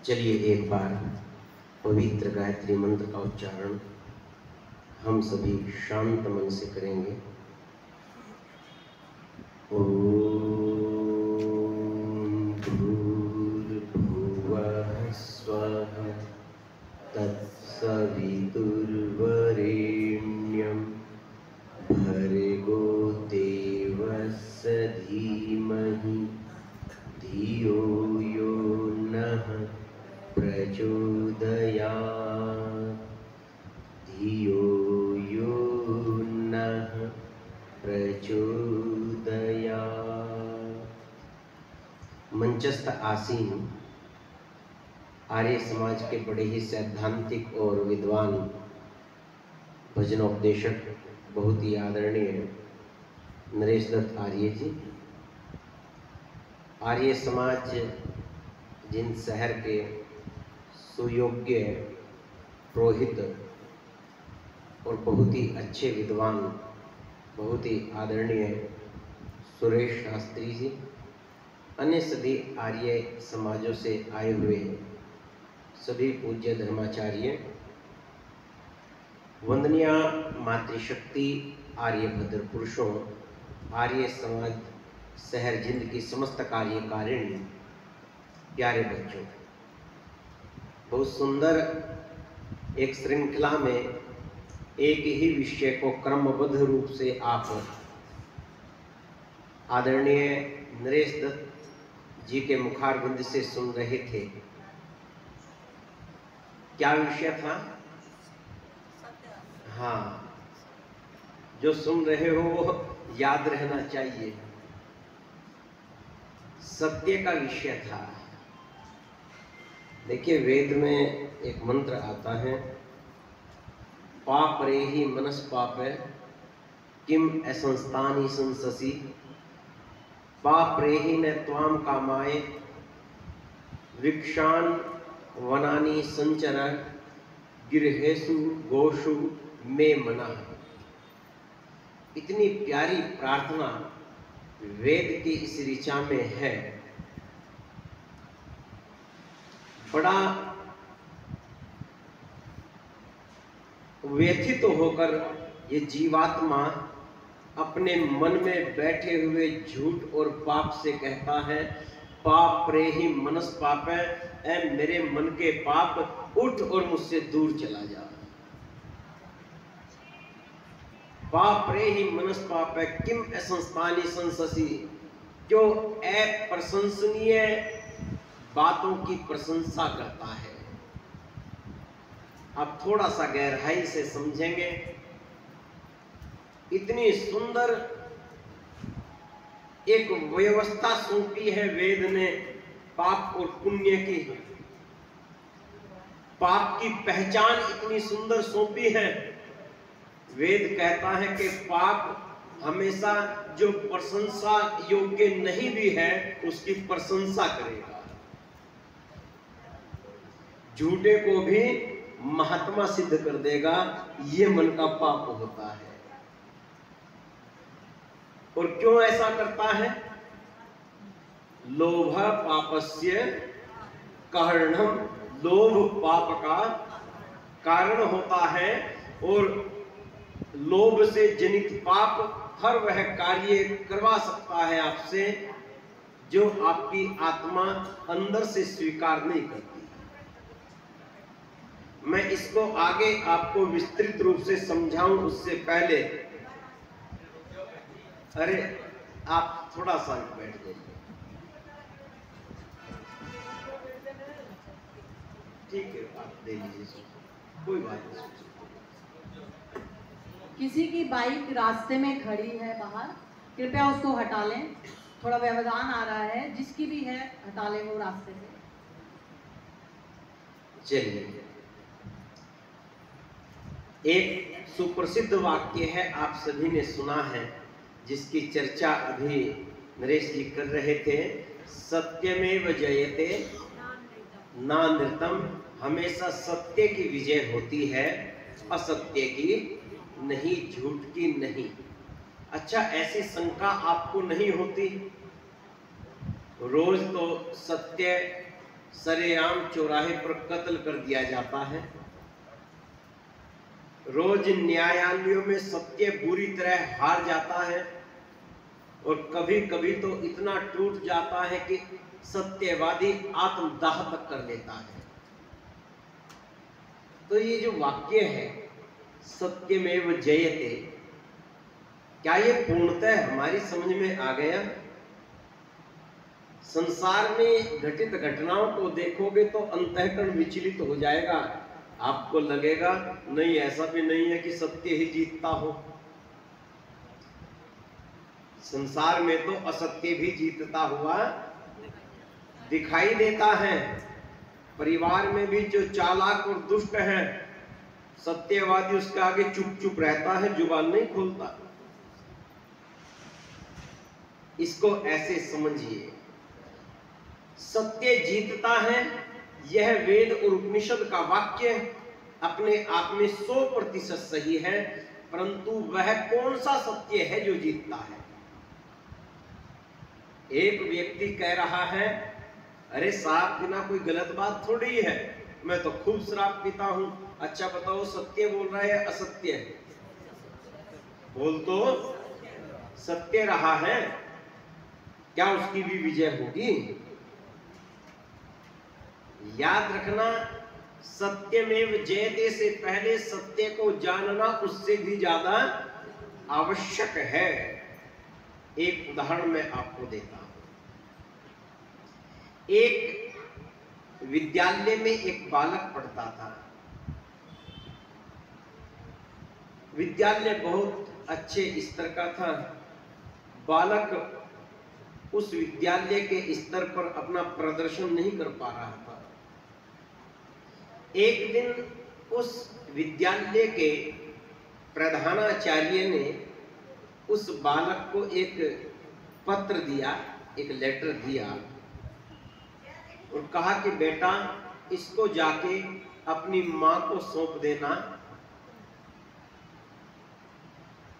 चलिए एक बार पवित्र गायत्री मंत्र का उच्चारण हम सभी शांत मन से करेंगे। ओम भूर्भुवः स्वः तत्सवितुर्वरेण्यं भर्गो देवस्य धीमहि धियो यो नः प्रचोदयात् धियो यो नः प्रचोदयात्। मंचस्थ आसीन आर्य समाज के बड़े ही सैद्धांतिक और विद्वान भजनोपदेशक बहुत ही आदरणीय नरेश दत्त आर्य जी, आर्य समाज जिन शहर के सुयोग्य पुरोहित और बहुत ही अच्छे विद्वान, बहुत ही आदरणीय सुरेश शास्त्री जी, अन्य सभी आर्य समाजों से आए हुए सभी पूज्य धर्माचार्य, वंदनीय मातृशक्ति आर्यभद्र पुरुषों, आर्य समाज शहर जिंद की समस्त कार्यकारिणी, प्यारे बच्चों, बहुत सुंदर एक श्रृंखला में एक ही विषय को क्रमबद्ध रूप से आप आदरणीय नरेश दत्त जी के मुखारबिंद से सुन रहे थे। क्या विषय था? हाँ, जो सुन रहे हो वो याद रहना चाहिए। सत्य का विषय था। देखिए, वेद में एक मंत्र आता है, पाप रेहि मनस पापे किम असंस्तानि संससि पाप रेहि न त्वाम कामाय वृक्षान वनानि संचर गिरहेषु गोषु में मना। इतनी प्यारी प्रार्थना वेद की इस ऋचा में है। बड़ा व्यथित होकर ये जीवात्मा अपने मन में बैठे हुए झूठ और पाप से कहता है, पाप रेहि मनस पापे, ऐ मेरे मन के पाप, उठ और मुझसे दूर चला जा। पाप रेहि मनस पापे किम असंस्तानि संससि, जो अप्रशंसनीय बातों की प्रशंसा करता है। अब थोड़ा सा गहराई से समझेंगे। इतनी सुंदर एक व्यवस्था सौंपी है वेद ने पाप और पुण्य की। पाप की पहचान इतनी सुंदर सौंपी है। वेद कहता है कि पाप हमेशा जो प्रशंसा योग्य नहीं भी है उसकी प्रशंसा करेगा, झूठे को भी महात्मा सिद्ध कर देगा। ये मन का पाप होता है। और क्यों ऐसा करता है? लोभ पापस्य कारणम, लोभ पाप का कारण होता है। और लोभ से जनित पाप हर वह कार्य करवा सकता है आपसे जो आपकी आत्मा अंदर से स्वीकार नहीं करती। मैं इसको आगे आपको विस्तृत रूप से समझाऊं उससे पहले, अरे आप थोड़ा सा बैठ जाइए, ठीक है, आप दे लीजिए, कोई बात नहीं। किसी की बाइक रास्ते में खड़ी है बाहर, कृपया उसको हटा लें। थोड़ा व्यवधान आ रहा है, जिसकी भी है हटा लें वो रास्ते से। चलिए, एक सुप्रसिद्ध वाक्य है, आप सभी ने सुना है, जिसकी चर्चा अभी नरेश जी कर रहे थे, सत्यमेव जयते नानृतम। हमेशा सत्य की विजय होती है, असत्य की नहीं, झूठ की नहीं। अच्छा, ऐसी शंका आपको नहीं होती? रोज तो सत्य सरेआम चौराहे पर कत्ल कर दिया जाता है। रोज न्यायालयों में सत्य बुरी तरह हार जाता है और कभी कभी तो इतना टूट जाता है कि सत्यवादी आत्मदाह तक कर लेता है। तो ये जो वाक्य है सत्यमेव जयते, क्या ये पूर्णतः हमारी समझ में आ गया? संसार में घटित घटनाओं को देखोगे तो अंतःकरण विचलित हो जाएगा। आपको लगेगा नहीं, ऐसा भी नहीं है कि सत्य ही जीतता हो। संसार में तो असत्य भी जीतता हुआ दिखाई देता है। परिवार में भी जो चालाक और दुष्ट है, सत्यवादी उसके आगे चुप चुप रहता है, जुबान नहीं खोलता। इसको ऐसे समझिए, सत्य जीतता है। यह वेद और उपनिषद का वाक्य अपने आप में 100% सही है, परंतु वह कौन सा सत्य है जो जीतता है? एक व्यक्ति कह रहा है, अरे साहब बिना कोई गलत बात थोड़ी है, मैं तो खूब शराब पीता हूं। अच्छा बताओ, सत्य बोल रहा है या असत्य? बोल तो सत्य रहा है, क्या उसकी भी विजय होगी? याद रखना, सत्यमेव जयते से पहले सत्य को जानना उससे भी ज्यादा आवश्यक है। एक उदाहरण मैं आपको देता हूं। एक विद्यालय में एक बालक पढ़ता था। विद्यालय बहुत अच्छे स्तर का था। बालक उस विद्यालय के स्तर पर अपना प्रदर्शन नहीं कर पा रहा था। एक दिन उस विद्यालय के प्रधानाचार्य ने उस बालक को एक पत्र दिया, एक लेटर दिया और कहा कि बेटा इसको जाके अपनी मां को सौंप देना,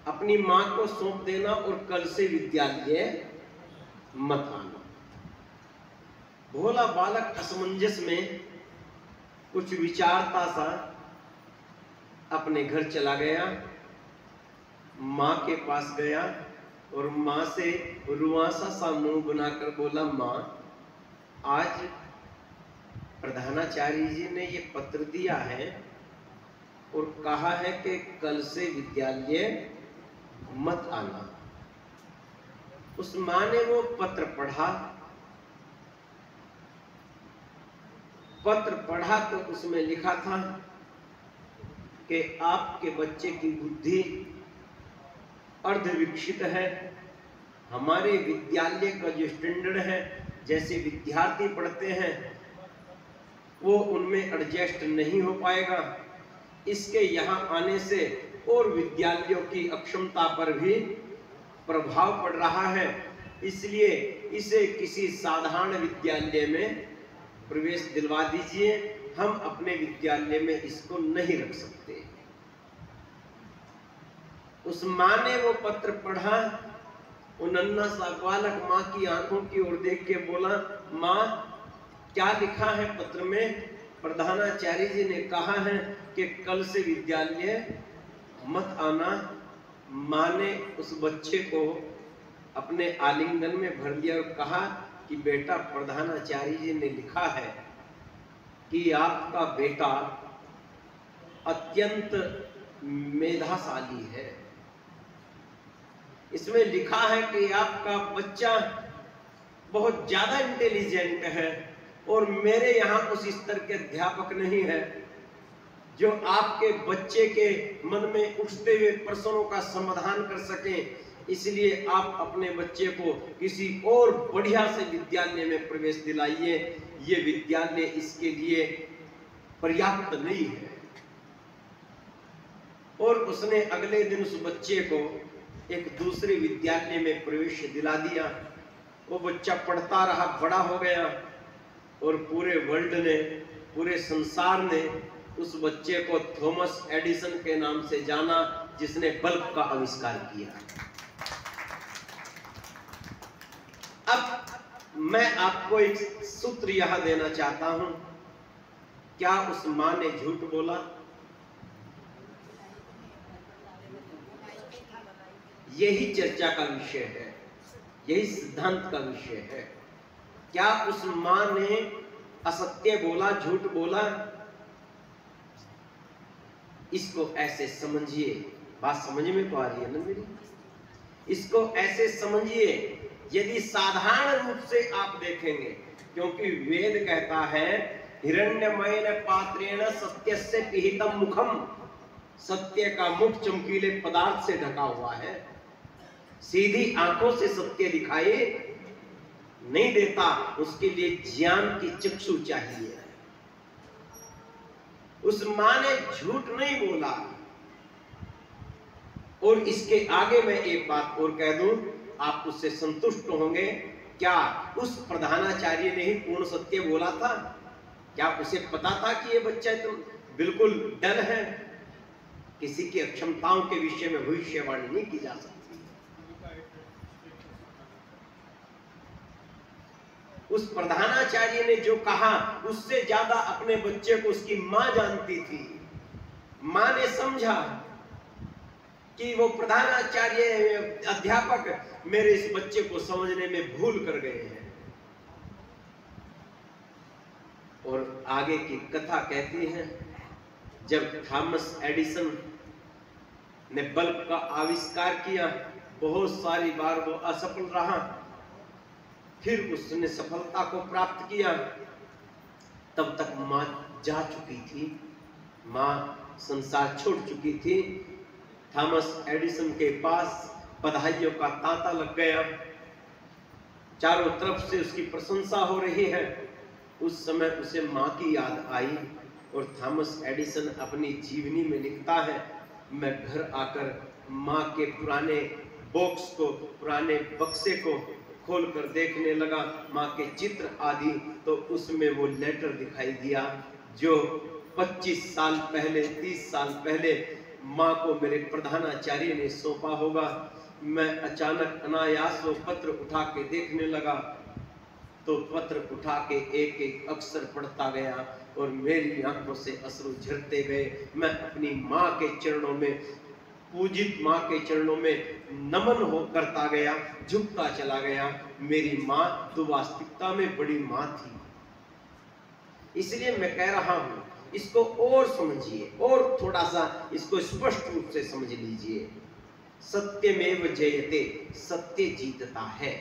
अपनी मां को सौंप देना और कल से विद्यालय मत आना। भोला बालक असमंजस में कुछ विचारता सा अपने घर चला गया, मां के पास गया और मां से रुआसा सा मुंह बनाकर बोला, मां आज प्रधानाचार्य जी ने ये पत्र दिया है और कहा है कि कल से विद्यालय मत आना। उस मां ने वो पत्र पढ़ा। पत्र पढ़ा तो उसमें लिखा था कि आपके बच्चे की बुद्धि अर्धविकसित है। हमारे विद्यालय का जो स्टैंडर्ड है, जैसे विद्यार्थी पढ़ते हैं, वो उनमें एडजस्ट नहीं हो पाएगा। इसके यहाँ आने से और विद्यालयों की अक्षमता पर भी प्रभाव पड़ रहा है, इसलिए इसे किसी साधारण विद्यालय में प्रवेश दिलवा दीजिए। हम अपने विद्यालय में इसको नहीं रख सकते। उस मां ने वो पत्र पढ़ा। वो नन्हा सा बालक मां की आंखों की ओर देख के बोला, मां क्या लिखा है पत्र में? प्रधानाचार्य जी ने कहा है कि कल से विद्यालय मत आना। मां ने उस बच्चे को अपने आलिंगन में भर लिया और कहा कि बेटा, प्रधानाचार्य जी ने लिखा है कि आपका बेटा अत्यंत मेधाशाली है। इसमें लिखा है कि आपका बच्चा बहुत ज्यादा इंटेलिजेंट है और मेरे यहाँ उस स्तर के अध्यापक नहीं है जो आपके बच्चे के मन में उठते हुए प्रश्नों का समाधान कर सकें। इसलिए आप अपने बच्चे को किसी और बढ़िया से विद्यालय में प्रवेश दिलाइए। ये विद्यालय इसके लिए पर्याप्त नहीं है। और उसने अगले दिन उस बच्चे को एक दूसरे विद्यालय में प्रवेश दिला दिया। वो बच्चा पढ़ता रहा, बड़ा हो गया और पूरे वर्ल्ड ने, पूरे संसार ने उस बच्चे को थॉमस एडिसन के नाम से जाना, जिसने बल्ब का आविष्कार किया। अब मैं आपको एक सूत्र यहां देना चाहता हूं, क्या उस मां ने झूठ बोला? यही चर्चा का विषय है, यही सिद्धांत का विषय है। क्या उस मां ने असत्य बोला, झूठ बोला? इसको ऐसे समझिए, बात समझ में तो आ रही है ना मेरी? इसको ऐसे समझिए, यदि साधारण रूप से आप देखेंगे, क्योंकि वेद कहता है हिरण्यमयेन पात्रेण सत्यस्य पिहितम मुखम, सत्य का मुख चमकीले पदार्थ से ढका हुआ है। सीधी आंखों से सत्य दिखाई नहीं देता, उसके लिए ज्ञान की चक्षु चाहिए। उस मां ने झूठ नहीं बोला। और इसके आगे मैं एक बात और कह दूं, आप उससे संतुष्ट होंगे। क्या उस प्रधानाचार्य ने ही पूर्ण सत्य बोला था? क्या उसे पता था कि ये बच्चा तो बिल्कुल डल है, किसी की अक्षमताओं के विषय में भविष्यवाणी नहीं की जा सकती। उस प्रधानाचार्य ने जो कहा, उससे ज्यादा अपने बच्चे को उसकी मां जानती थी। मां ने समझा कि वो प्रधानाचार्य अध्यापक मेरे इस बच्चे को समझने में भूल कर गए हैं। और आगे की कथा कहती है, जब थॉमस एडिसन ने बल्ब का आविष्कार किया, बहुत सारी बार वो असफल रहा, फिर उसने सफलता को प्राप्त किया। तब तक मां जा चुकी थी, मां संसार छोड़ चुकी थी। थॉमस एडिसन के पास बधाइयों का तांता लग गया, चारों तरफ से उसकी प्रशंसा हो रही है। उस समय उसे मां की याद आई और थॉमस एडिसन अपनी जीवनी में लिखता है, मैं घर आकर मां के पुराने बॉक्स को, पुराने बक्से को खोलकर देखने लगा, मां के चित्र आदि, तो उसमें वो लेटर दिखाई दिया जो 25 साल पहले, 30 साल पहले मां को मेरे प्रधानाचार्य ने सौंपा होगा। मैं अचानक अनायास वो पत्र उठा के देखने लगा, तो पत्र उठा के एक एक अक्षर पढ़ता गया और मेरी आंखों से अश्रु झरते गए। मैं अपनी मां के चरणों में, पूजित मां के चरणों में नमन हो करता गया, झुकता चला गया। मेरी मां तो वास्तविकता में बड़ी मां थी। इसलिए मैं कह रहा हूं, इसको और समझिए और थोड़ा सा इसको स्पष्ट रूप से समझ लीजिए। सत्यमेव जयते, सत्य जीतता है,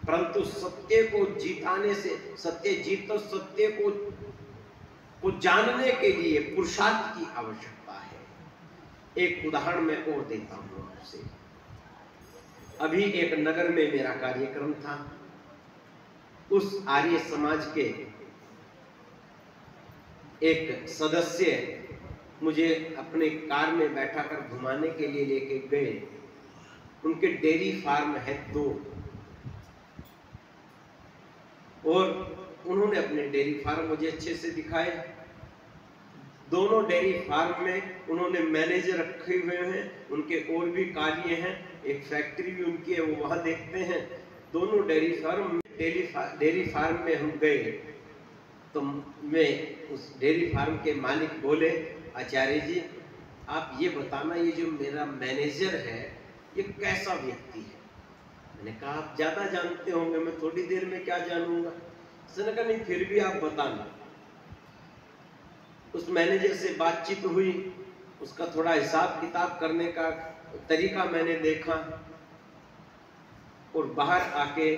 परंतु सत्य को जीताने से, सत्य जीत तो सत्य को जानने के लिए पुरुषार्थ की आवश्यकता है। एक उदाहरण मैं और देता हूं आपसे। अभी एक नगर में मेरा कार्यक्रम था, उस आर्य समाज के एक सदस्य मुझे अपने कार में बैठाकर घुमाने के लिए लेके गए। उनके डेयरी फार्म है 2 और उन्होंने अपने डेयरी फार्म मुझे अच्छे से दिखाए। दोनों डेयरी फार्म में उन्होंने मैनेजर रखे हुए हैं, उनके और भी कार्य हैं, एक फैक्ट्री भी उनकी है, वो वहां देखते हैं। दोनों डेयरी फार्म में हम गए तो मैं उस डेयरी फार्म के मालिक बोले, आचार्य जी आप ये बताना, ये जो मेरा मैनेजर है ये कैसा व्यक्ति है? मैंने कहा आप ज्यादा जानते होंगे, मैं थोड़ी देर में क्या जानूंगा। उसने कहा नहीं फिर भी आप बताना। उस मैनेजर से बातचीत हुई, उसका थोड़ा हिसाब किताब करने का तरीका मैंने देखा और बाहर आके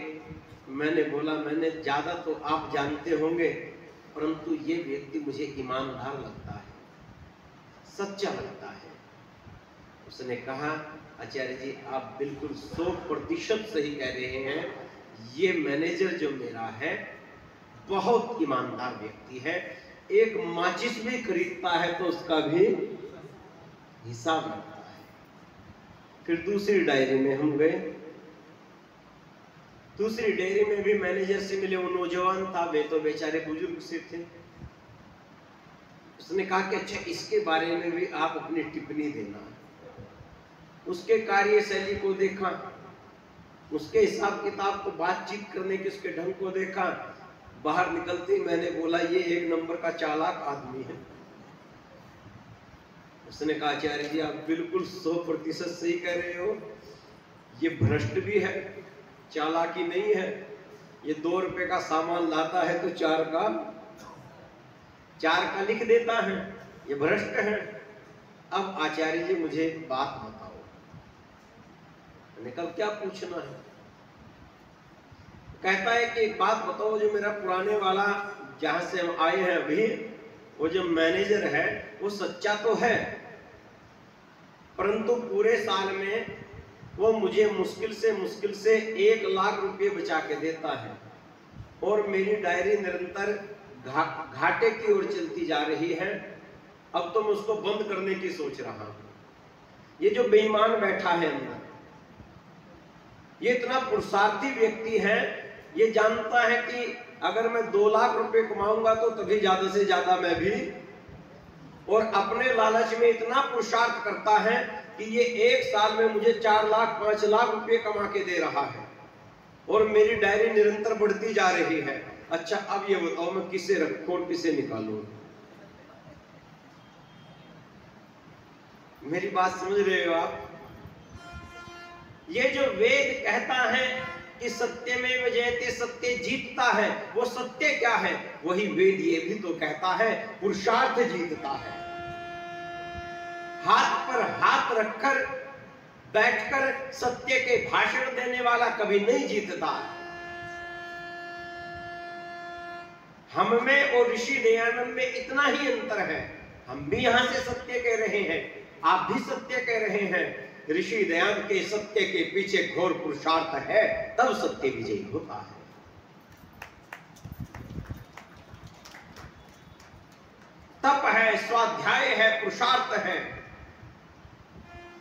मैंने बोला, मैंने ज्यादा तो आप जानते होंगे, परंतु ये व्यक्ति मुझे ईमानदार लगता है, सच्चा लगता है। उसने कहा आचार्य जी आप बिल्कुल 100% सही कह रहे हैं, ये मैनेजर जो मेरा है बहुत ईमानदार व्यक्ति है, एक माचिस भी खरीदता है तो उसका भी हिसाब रखता है। फिर दूसरी डायरी में हम गए, दूसरी डेयरी में भी मैनेजर से मिले। वो नौजवान था, वे तो बेचारे बुजुर्ग से थे। उसने कहा कि अच्छा इसके बारे में भी आप अपनी टिप्पणी देना। उसके कार्यशैली को देखा, उसके हिसाब किताब को, बातचीत करने के उसके ढंग को देखा। बाहर निकलते ही मैंने बोला ये एक नंबर का चालाक आदमी है। उसने कहा आचार्य जी आप बिल्कुल 100% सही कह रहे हो, ये भ्रष्ट भी है, चालाकी नहीं है। ये 2 रुपए का सामान लाता है तो 4 का लिख देता है, ये भ्रष्ट है। अब आचार्य जी मुझे बात बताओ। मैंने कहा क्या पूछना है? कहता है कि एक बात बताओ, जो मेरा पुराने वाला जहां से हम आए हैं अभी, वो जो मैनेजर है वो सच्चा तो है, परंतु पूरे साल में वो मुझे मुश्किल से 1 लाख रुपए बचा के देता है और मेरी डायरी निरंतर घाटे की ओर चलती जा रही है। अब तो मैं उसको बंद करने की सोच रहा हूं। ये जो बेईमान बैठा है अंदर, ये इतना पुरुषार्थी व्यक्ति है, ये जानता है कि अगर मैं 2 लाख रुपए कमाऊंगा तो तभी ज्यादा से ज्यादा मैं भी, और अपने लालच में इतना पुरुषार्थ करता है कि ये 1 साल में मुझे 4 लाख 5 लाख रुपए कमा के दे रहा है और मेरी डायरी निरंतर बढ़ती जा रही है। अच्छा अब ये बताओ मैं किसे रखूं और किसे निकालूं? मेरी बात समझ रहे हो आप? ये जो वेद कहता है कि सत्य में जयते, सत्य जीतता है, वो सत्य क्या है? वही वेद ये भी तो कहता है पुरुषार्थ जीतता है। हाथ पर हाथ रखकर बैठकर सत्य के भाषण देने वाला कभी नहीं जीतता। हम में और ऋषि दयानंद में इतना ही अंतर है। हम भी यहां से सत्य कह रहे हैं, आप भी सत्य कह रहे हैं। ऋषि दयानंद के सत्य के पीछे घोर पुरुषार्थ है, तब सत्य विजयी होता है। तप है, स्वाध्याय है, पुरुषार्थ है।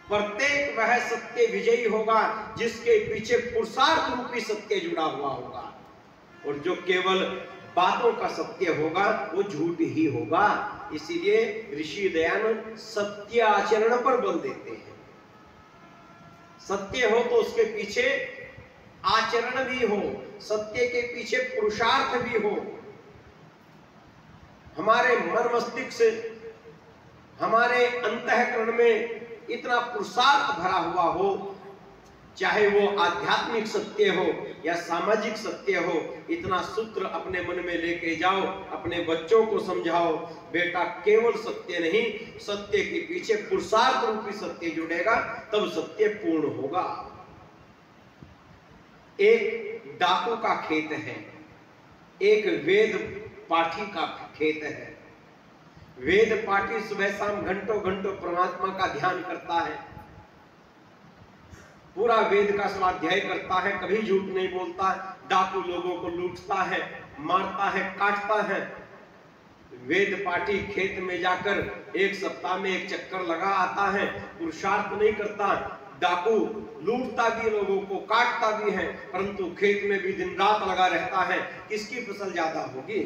प्रत्येक वह सत्य विजयी होगा जिसके पीछे पुरुषार्थ रूपी सत्य जुड़ा हुआ होगा, और जो केवल बातों का सत्य होगा वो झूठ ही होगा। इसीलिए ऋषि दयानंद सत्य आचरण पर बल देते हैं। सत्य हो तो उसके पीछे आचरण भी हो, सत्य के पीछे पुरुषार्थ भी हो। हमारे मन मस्तिष्क से, हमारे अंतःकरण में इतना पुरुषार्थ भरा हुआ हो, चाहे वो आध्यात्मिक सत्य हो या सामाजिक सत्य हो, इतना सूत्र अपने मन में लेके जाओ, अपने बच्चों को समझाओ, बेटा केवल सत्य नहीं, सत्य के पीछे पुरुषार्थ रूपी सत्य जुड़ेगा, तब सत्य पूर्ण होगा। एक डाकू का खेत है, एक वेद पाठी का खेत है। वेद पाठी सुबह शाम घंटों घंटों परमात्मा का ध्यान करता है, पूरा वेद का स्वाध्याय करता है, कभी झूठ नहीं बोलता। डाकू लोगों को लूटता है, मारता है, काटता है। वेद पाठी खेत में जाकर 1 सप्ताह में 1 चक्कर लगा आता है, पुरुषार्थ नहीं करता। डाकू लूटता भी लोगों को, काटता भी है, परंतु खेत में भी दिन रात लगा रहता है। किसकी फसल ज्यादा होगी?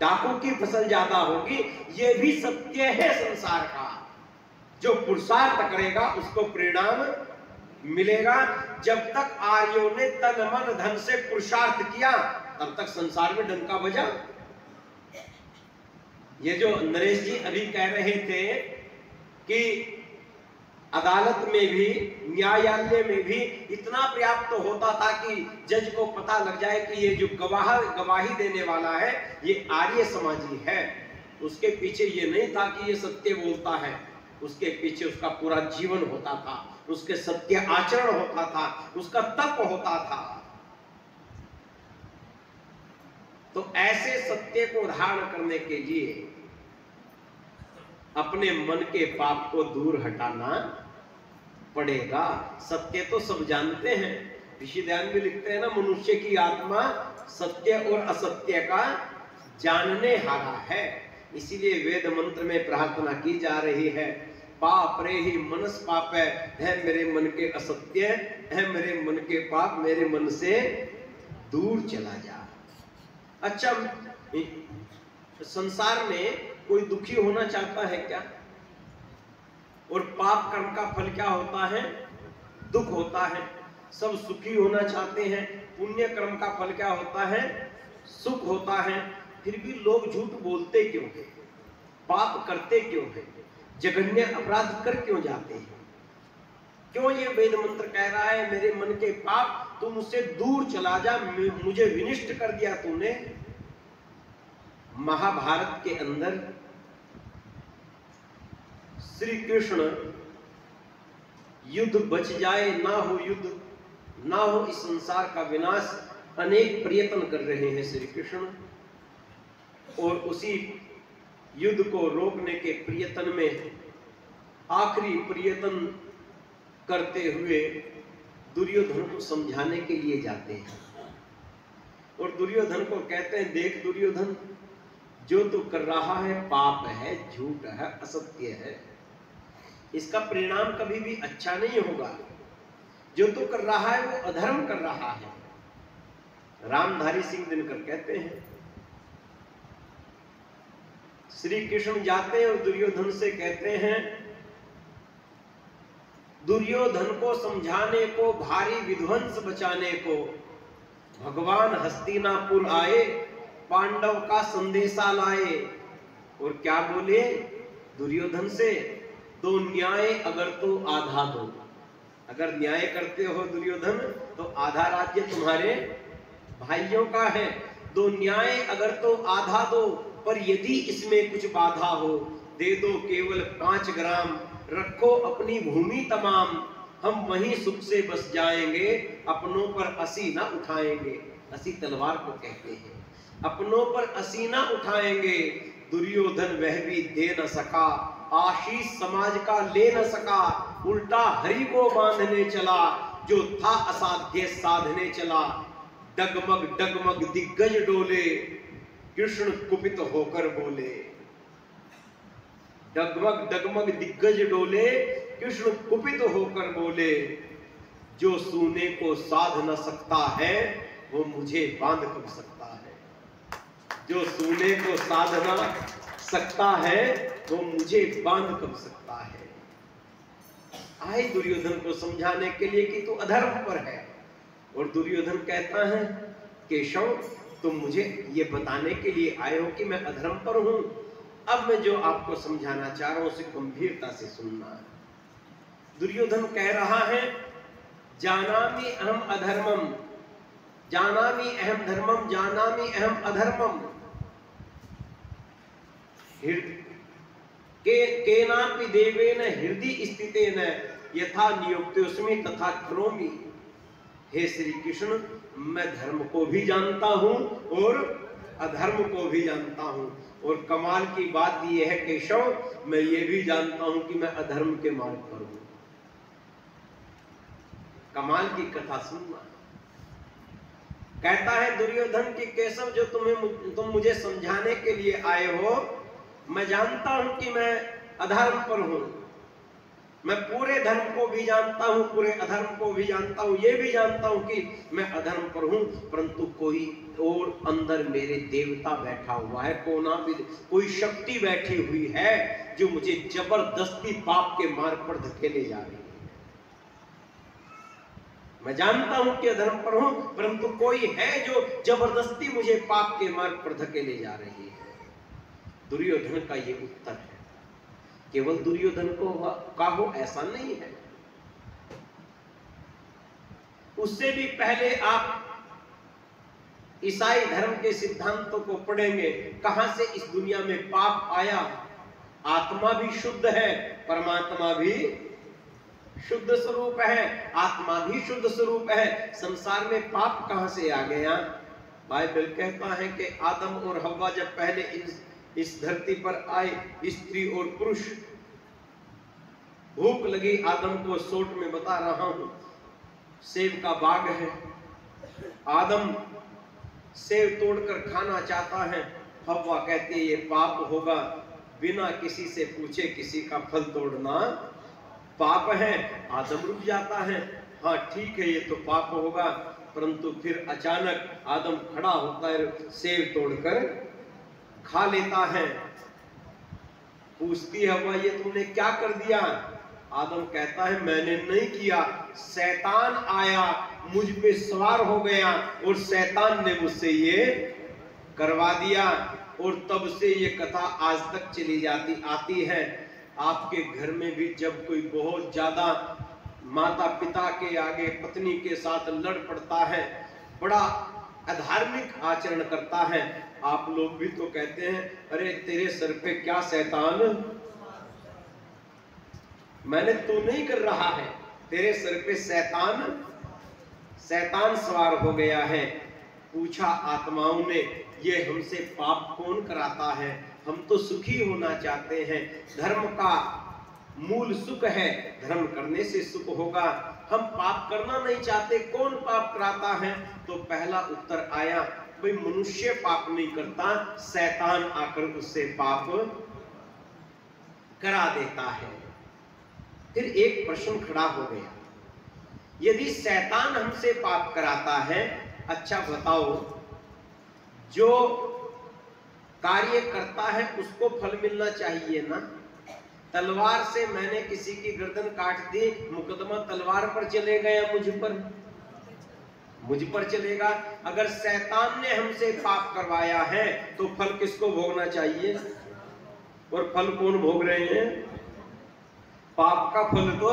डाकू की फसल ज्यादा होगी। ये भी सत्य है संसार का। जो पुरुषार्थ करेगा उसको परिणाम मिलेगा। जब तक आर्यों ने तन मन धन से पुरुषार्थ किया, तब तक संसार में डंका बजा। ये जो नरेश जी अभी कह रहे थे कि अदालत में भी, न्यायालय में भी इतना पर्याप्त होता था कि जज को पता लग जाए कि ये जो गवाही देने वाला है ये आर्य समाजी है। उसके पीछे ये नहीं था कि ये सत्य बोलता है, उसके पीछे उसका पूरा जीवन होता था, उसके सत्य आचरण होता था, उसका तप होता था। तो ऐसे सत्य को धारण करने के लिए अपने मन के पाप को दूर हटाना पड़ेगा। सत्य तो सब जानते हैं। ऋषि दयानंद भी लिखते हैं ना, मनुष्य की आत्मा सत्य और असत्य का जानने हारा है। इसीलिए वेद मंत्र में प्रार्थना की जा रही है, पाप रे ही मनस पाप है मेरे मन के असत्य, है मेरे मन के पाप, मेरे मन से दूर चला जा। अच्छा, संसार में कोई दुखी होना चाहता है क्या? और पाप कर्म का फल क्या होता है? दुख होता है, सब सुखी होना चाहते हैं। पुण्य कर्म का फल क्या होता है? सुख होता है। फिर भी लोग झूठ बोलते क्यों हैं? पाप करते क्यों हैं? जघन्य अपराध कर क्यों जाते हैं? क्यों ये वेद मंत्र कह रहा है मेरे मन के पाप तू मुझसे दूर चला जा, मुझे विनिष्ट कर दिया तूने। महाभारत के अंदर श्री कृष्ण युद्ध बच जाए ना हो, युद्ध ना हो, इस संसार का विनाश, अनेक प्रयत्न कर रहे हैं श्री कृष्ण। और उसी युद्ध को रोकने के प्रयत्न में आखिरी प्रयत्न करते हुए दुर्योधन को समझाने के लिए जाते हैं। और दुर्योधन को कहते हैं, देख दुर्योधन, जो तू कर रहा है पाप है, झूठ है, असत्य है, इसका परिणाम कभी भी अच्छा नहीं होगा। जो तू कर रहा है वो अधर्म कर रहा है। रामधारी सिंह दिनकर कहते हैं, श्री कृष्ण जाते हैं और दुर्योधन से कहते हैं, दुर्योधन को समझाने को, भारी विध्वंस बचाने को भगवान हस्तिनापुर आए, पांडव का संदेशा लाए। और क्या बोले दुर्योधन से? दो न्याय अगर तो आधा दो। अगर न्याय करते हो दुर्योधन तो आधा राज्य तुम्हारे भाइयों का है। दो न्याय अगर तो आधा दो, पर यदि इसमें कुछ बाधा हो दे दो केवल 5 ग्राम, रखो अपनी भूमि तमाम, हम वहीं सुख से बस जाएंगे, अपनों पर असी ना उठाएंगे। असी तलवार को कहते हैं। अपनों पर असी ना उठाएंगे। दुर्योधन वह भी दे न सका, आशीष समाज का ले न सका, उल्टा हरि को बांधने चला, जो था असाध्य साधने चला। डगमग डगमग दिग्गज डोले, कृष्ण कुपित होकर बोले। डगमग डगमग दिग्गज डोले, कृष्ण कुपित होकर बोले, जो सूने को साध न सकता है वो मुझे बांध कब सकता है। जो सूने को साध न सकता है वो मुझे बांध कब सकता है। आए दुर्योधन को समझाने के लिए कि तू अधर्म पर है। और दुर्योधन कहता है, केशव तुम मुझे ये बताने के लिए आए हो कि मैं अधर्म पर हूं। अब मैं जो आपको समझाना चाह रहा हूं उसे गंभीरता से सुनना। दुर्योधन कह रहा है, जानामि अहम अधर्मम, जानामि अहम धर्मम, जानामि अहम अधर्मम, केनापि देवेन हृदय स्थितेन यथा नियुक्तोऽस्मि तथा करोमि। हे श्री कृष्ण, मैं धर्म को भी जानता हूं और अधर्म को भी जानता हूं। और कमाल की बात यह है केशव, मैं ये भी जानता हूं कि मैं अधर्म के मार्ग पर हूं। कमाल की कथा सुनना। कहता है दुर्योधन कि केशव, जो तुम मुझे समझाने के लिए आए हो, मैं जानता हूं कि मैं अधर्म पर हूं। मैं पूरे धर्म को भी जानता हूं, पूरे अधर्म को भी जानता हूं। ये भी जानता हूं कि मैं अधर्म पर हूं, परंतु कोई और अंदर मेरे देवता बैठा हुआ है, कोई शक्ति बैठी हुई है जो मुझे जबरदस्ती पाप के मार्ग पर धकेले जा रही है। मैं जानता हूं कि अधर्म पर हूं, परंतु कोई है जो जबरदस्ती मुझे पाप के मार्ग पर धकेले जा रही है। दुर्योधन का ये उत्तर है। केवल दुर्योधन का हो ऐसा नहीं है। उससे भी पहले आप ईसाई धर्म के सिद्धांतों को पढ़ेंगे। कहां से इस दुनिया में पाप आया? आत्मा भी शुद्ध है, परमात्मा भी शुद्ध स्वरूप है, आत्मा भी शुद्ध स्वरूप है। संसार में पाप कहां से आ गया? बाइबल कहता है कि आदम और हव्वा जब पहले इस धरती पर आए, स्त्री और पुरुष, भूख लगी आदम को। सोट में बता रहा हूं, सेब का बाग है, आदम सेब तोड़कर खाना चाहता है, हव्वा कहती है ये पाप होगा, बिना किसी से पूछे किसी का फल तोड़ना पाप है। आदम रुक जाता है, हाँ ठीक है ये तो पाप होगा, परंतु फिर अचानक आदम खड़ा होता है, सेब तोड़कर खा लेता है। पूछती है हव्वा, ये तुमने क्या कर दिया? आदम कहता है मैंने नहीं किया, शैतान आया, मुझ पे सवार हो गया और शैतान ने मुझसे ये करवा दिया। और तब से ये कथा आज तक चली आती है। आपके घर में भी जब कोई बहुत ज्यादा माता पिता के आगे पत्नी के साथ लड़ पड़ता है, बड़ा अधार्मिक आचरण करता है, आप लोग भी तो कहते हैं अरे तेरे सर पे क्या शैतान, मैंने तो नहीं कर रहा है, तेरे सर पे शैतान सवार हो गया है। पूछा आत्माओं ने, ये हमसे पाप कौन कराता है? हम तो सुखी होना चाहते हैं, धर्म का मूल सुख है, धर्म करने से सुख होगा, हम पाप करना नहीं चाहते, कौन पाप कराता है? तो पहला उत्तर आया, भाई मनुष्य पाप नहीं करता, शैतान आकर उससे पाप करा देता है। फिर एक प्रश्न खड़ा हो गया, यदि शैतान हमसे पाप कराता है, अच्छा बताओ जो कार्य करता है उसको फल मिलना चाहिए ना? तलवार से मैंने किसी की गर्दन काट दी, मुकदमा तलवार पर चले गया, मुझ पर चलेगा। अगर शैतान ने हमसे पाप करवाया है तो फल किसको भोगना चाहिए? और फल कौन भोग रहे हैं? पाप का फल तो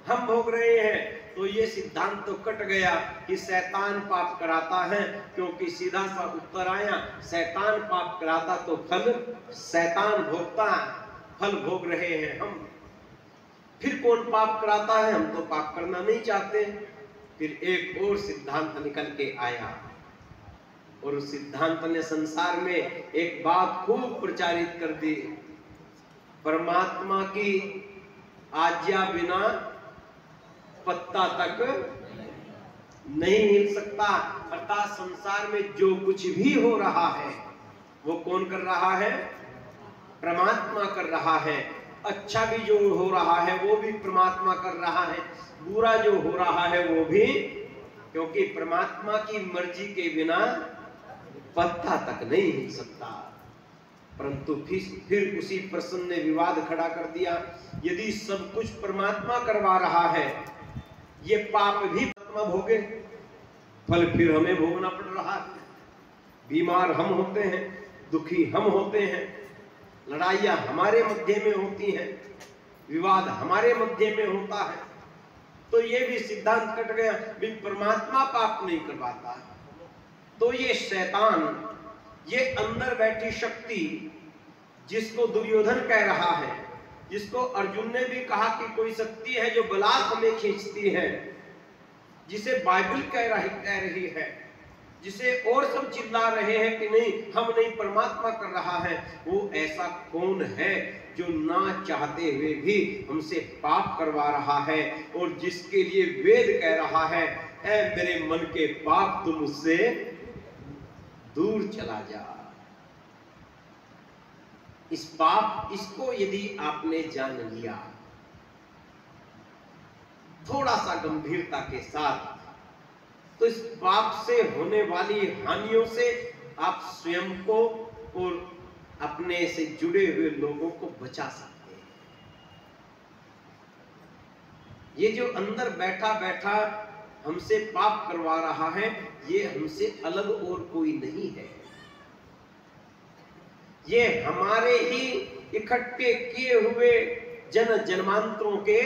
हम भोग रहे हैं। तो ये सिद्धांत तो कट गया कि शैतान पाप कराता है, क्योंकि सीधा सा उत्तर आया, शैतान पाप कराता तो फल शैतान भोगता, फल भोग रहे हैं हम। फिर कौन पाप कराता है? हम तो पाप करना नहीं चाहते। फिर एक और सिद्धांत निकल के आया, और उस सिद्धांत ने संसार में एक बात खूब प्रचारित कर दी, परमात्मा की आज्ञा बिना पत्ता तक नहीं हिल सकता। अर्थात संसार में जो कुछ भी हो रहा है वो कौन कर रहा है? परमात्मा कर रहा है। अच्छा भी जो हो रहा है वो भी परमात्मा कर रहा है, बुरा जो हो रहा है वो भी, क्योंकि परमात्मा की मर्जी के बिना पत्ता तक नहीं हिल सकता। परंतु फिर उसी प्रश्न ने विवाद खड़ा कर दिया, यदि सब कुछ परमात्मा करवा रहा है, ये पाप भी परमात्मा भोगे, फल फिर हमें भोगना पड़ रहा है। बीमार हम होते हैं, दुखी हम होते हैं, लड़ाइयां हमारे मध्य में होती हैं, विवाद हमारे मध्य में होता है। तो ये भी सिद्धांत कट गया, भी परमात्मा पाप नहीं करवाता। तो ये शैतान, ये अंदर बैठी शक्ति जिसको दुर्योधन कह रहा है, जिसको अर्जुन ने भी कहा कि कोई शक्ति है जो बलात् हमें खींचती है, जिसे बाइबल कह रही है, जिसे और सब चिल्ला रहे हैं कि नहीं हम नहीं परमात्मा कर रहा है, वो ऐसा कौन है जो ना चाहते हुए भी हमसे पाप करवा रहा है, और जिसके लिए वेद कह रहा है, ऐ मेरे मन के पाप तुम उससे दूर चला जा। इस पाप, इसको यदि आपने जान लिया थोड़ा सा गंभीरता के साथ, तो इस पाप से होने वाली हानियों से आप स्वयं को और अपने से जुड़े हुए लोगों को बचा सकते हैं। ये जो अंदर बैठा बैठा हमसे पाप करवा रहा है, ये हमसे अलग और कोई नहीं है, ये हमारे ही इकट्ठे किए हुए जन जन्मांतरों के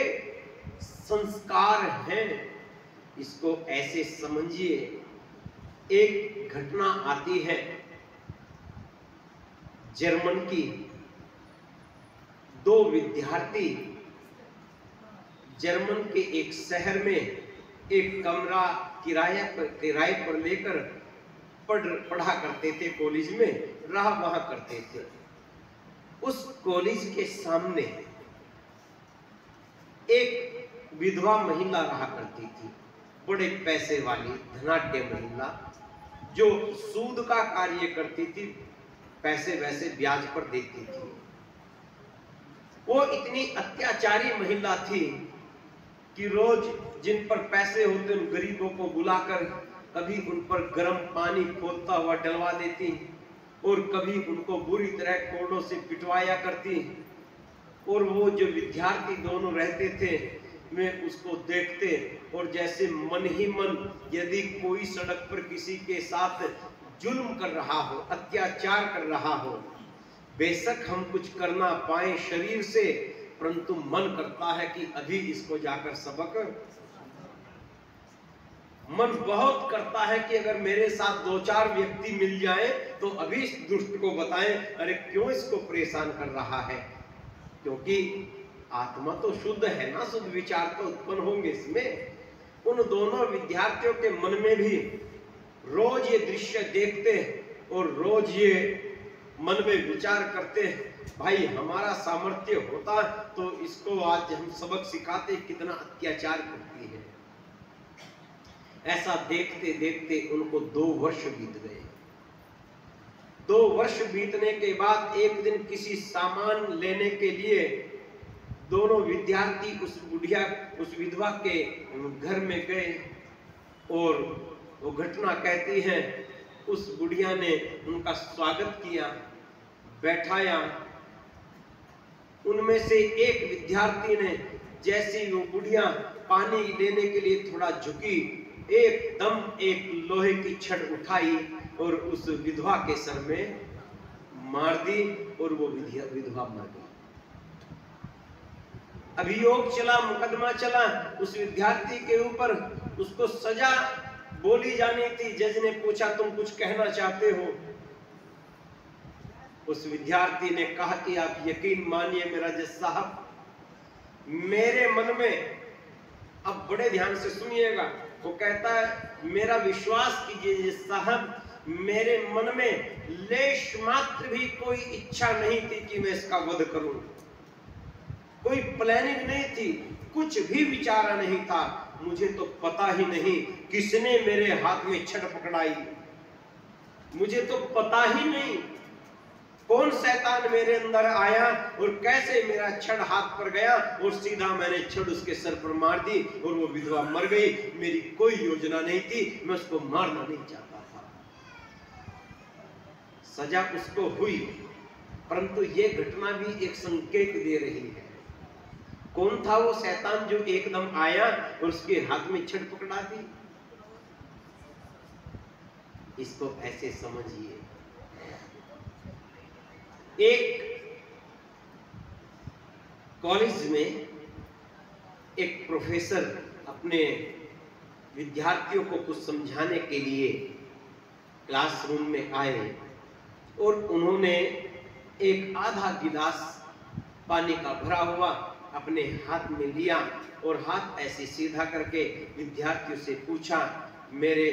संस्कार हैं। इसको ऐसे समझिए, एक घटना आती है जर्मन की, दो विद्यार्थी जर्मन के एक शहर में एक कमरा किराए पर लेकर पढ़ा करते थे, कॉलेज में रहा वहां करते थे। उस कॉलेज के सामने एक विधवा महिला रहा करती थी, बड़े पैसे वाली धनाढ्य महिला, जो सूद का कार्य करती थी, पैसे वैसे ब्याज पर देती थी। वो इतनी अत्याचारी महिला थी कि रोज जिन पर पैसे होते उन गरीबों को बुलाकर कभी उन पर गर्म पानी खोदता हुआ डलवा देती, और कभी उनको बुरी तरह कोड़ों से पिटवाया करती, और वो जो विद्यार्थी दोनों रहते थे, मैं उसको देखते और जैसे मन ही मन यदि कोई सड़क पर किसी के साथ जुल्म कर रहा हो, अत्याचार कर रहा हो, बेशक हम कुछ करना पाए शरीर से, परंतु मन करता है कि अभी इसको जाकर सबक, मन बहुत करता है कि अगर मेरे साथ दो चार व्यक्ति मिल जाएं तो अभी इस दुष्ट को बताएं, अरे क्यों इसको परेशान कर रहा है, क्योंकि आत्मा तो शुद्ध है ना, शुद्ध विचार तो उत्पन्न होंगे इसमें। उन दोनों विद्यार्थियों के मन में भी रोज ये दृश्य देखते और रोज ये मन में विचार करते, भाई हमारा सामर्थ्य होता तो इसको आज हम सबक सिखाते, कितना अत्याचार करती है। ऐसा देखते देखते उनको 2 वर्ष बीत गए। 2 वर्ष बीतने के बाद एक दिन किसी सामान लेने के लिए दोनों विद्यार्थी उस बुढ़िया, उस विधवा के घर में गए और वो घटना कहती है, उस बुढ़िया ने उनका स्वागत किया, बैठाया। उनमें से एक विद्यार्थी ने जैसे वो बुढ़िया पानी लेने के लिए थोड़ा झुकी, एकदम एक लोहे की छड़ उठाई और उस विधवा के सर में मार दी और वो विधवा मर गई। अभियोग चला, मुकदमा चला उस विद्यार्थी के ऊपर, उसको सजा बोली जानी थी। जज ने पूछा तुम कुछ कहना चाहते हो? उस विद्यार्थी ने कहा कि आप यकीन मानिए मेरा जज साहब, मेरे मन में, अब बड़े ध्यान से सुनिएगा, वो कहता है मेरा विश्वास कीजिए जज साहब, मेरे मन में लेश मात्र भी कोई इच्छा नहीं थी कि मैं इसका वध करूं, कोई प्लानिंग नहीं थी, कुछ भी विचारा नहीं था। मुझे तो पता ही नहीं किसने मेरे हाथ में छड़ पकड़ाई, मुझे तो पता ही नहीं कौन शैतान मेरे अंदर आया और कैसे मेरा छड़ हाथ पर गया और सीधा मैंने छड़ उसके सर पर मार दी और वो विधवा मर गई। मेरी कोई योजना नहीं थी, मैं उसको मारना नहीं चाहता था। सजा उसको हुई, परंतु ये घटना भी एक संकेत दे रही है। कौन था वो शैतान जो एकदम आया और उसके हाथ में छड़ पकड़ा दी? इसको ऐसे समझिए, एक कॉलेज में एक प्रोफेसर अपने विद्यार्थियों को कुछ समझाने के लिए क्लासरूम में आए और उन्होंने एक आधा गिलास पानी का भरा हुआ अपने हाथ में लिया और हाथ ऐसे सीधा करके विद्यार्थियों से पूछा, मेरे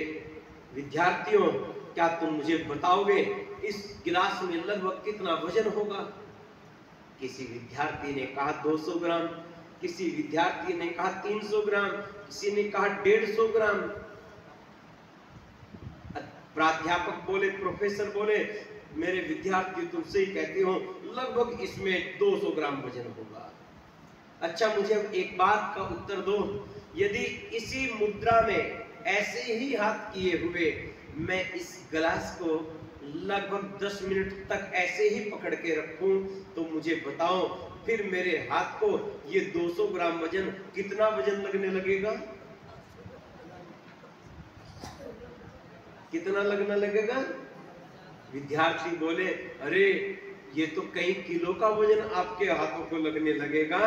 विद्यार्थियों क्या तुम मुझे बताओगे इस गिलास में लगभग कितना वजन होगा? किसी विद्यार्थी ने कहा 200 ग्राम, किसी विद्यार्थी ने कहा 300 ग्राम, किसी ने कहा 150 ग्राम। प्राध्यापक बोले, प्रोफेसर बोले, मेरे विद्यार्थी तुमसे ही कहती हो लगभग इसमें 200 ग्राम वजन होगा। अच्छा मुझे एक बात का उत्तर दो, यदि इसी मुद्रा में ऐसे ही हाथ किए हुए मैं इस गिलास को लगभग 10 मिनट तक ऐसे ही पकड़ के रखूं तो मुझे बताओ फिर मेरे हाथ को ये 200 ग्राम वजन, कितना वजन लगने लगेगा? कितना लगना लगेगा? विद्यार्थी बोले, अरे ये तो कई किलो का वजन आपके हाथों को लगने लगेगा।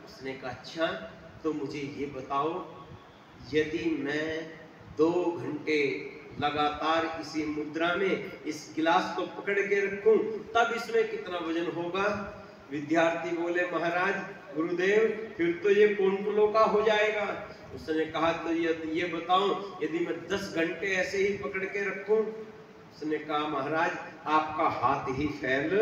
उसने कहा अच्छा तो मुझे ये बताओ, यदि मैं 2 घंटे लगातार इसी मुद्रा में इस गिलास को पकड़ के रखूं तब इसमें कितना वजन होगा? विद्यार्थी बोले, महाराज गुरुदेव फिर तो ये कुंटलों का हो जाएगा। उसने कहा तो ये बताओ यदि मैं 10 घंटे ऐसे ही पकड़ के रखूं? उसने कहा महाराज आपका हाथ ही फैल,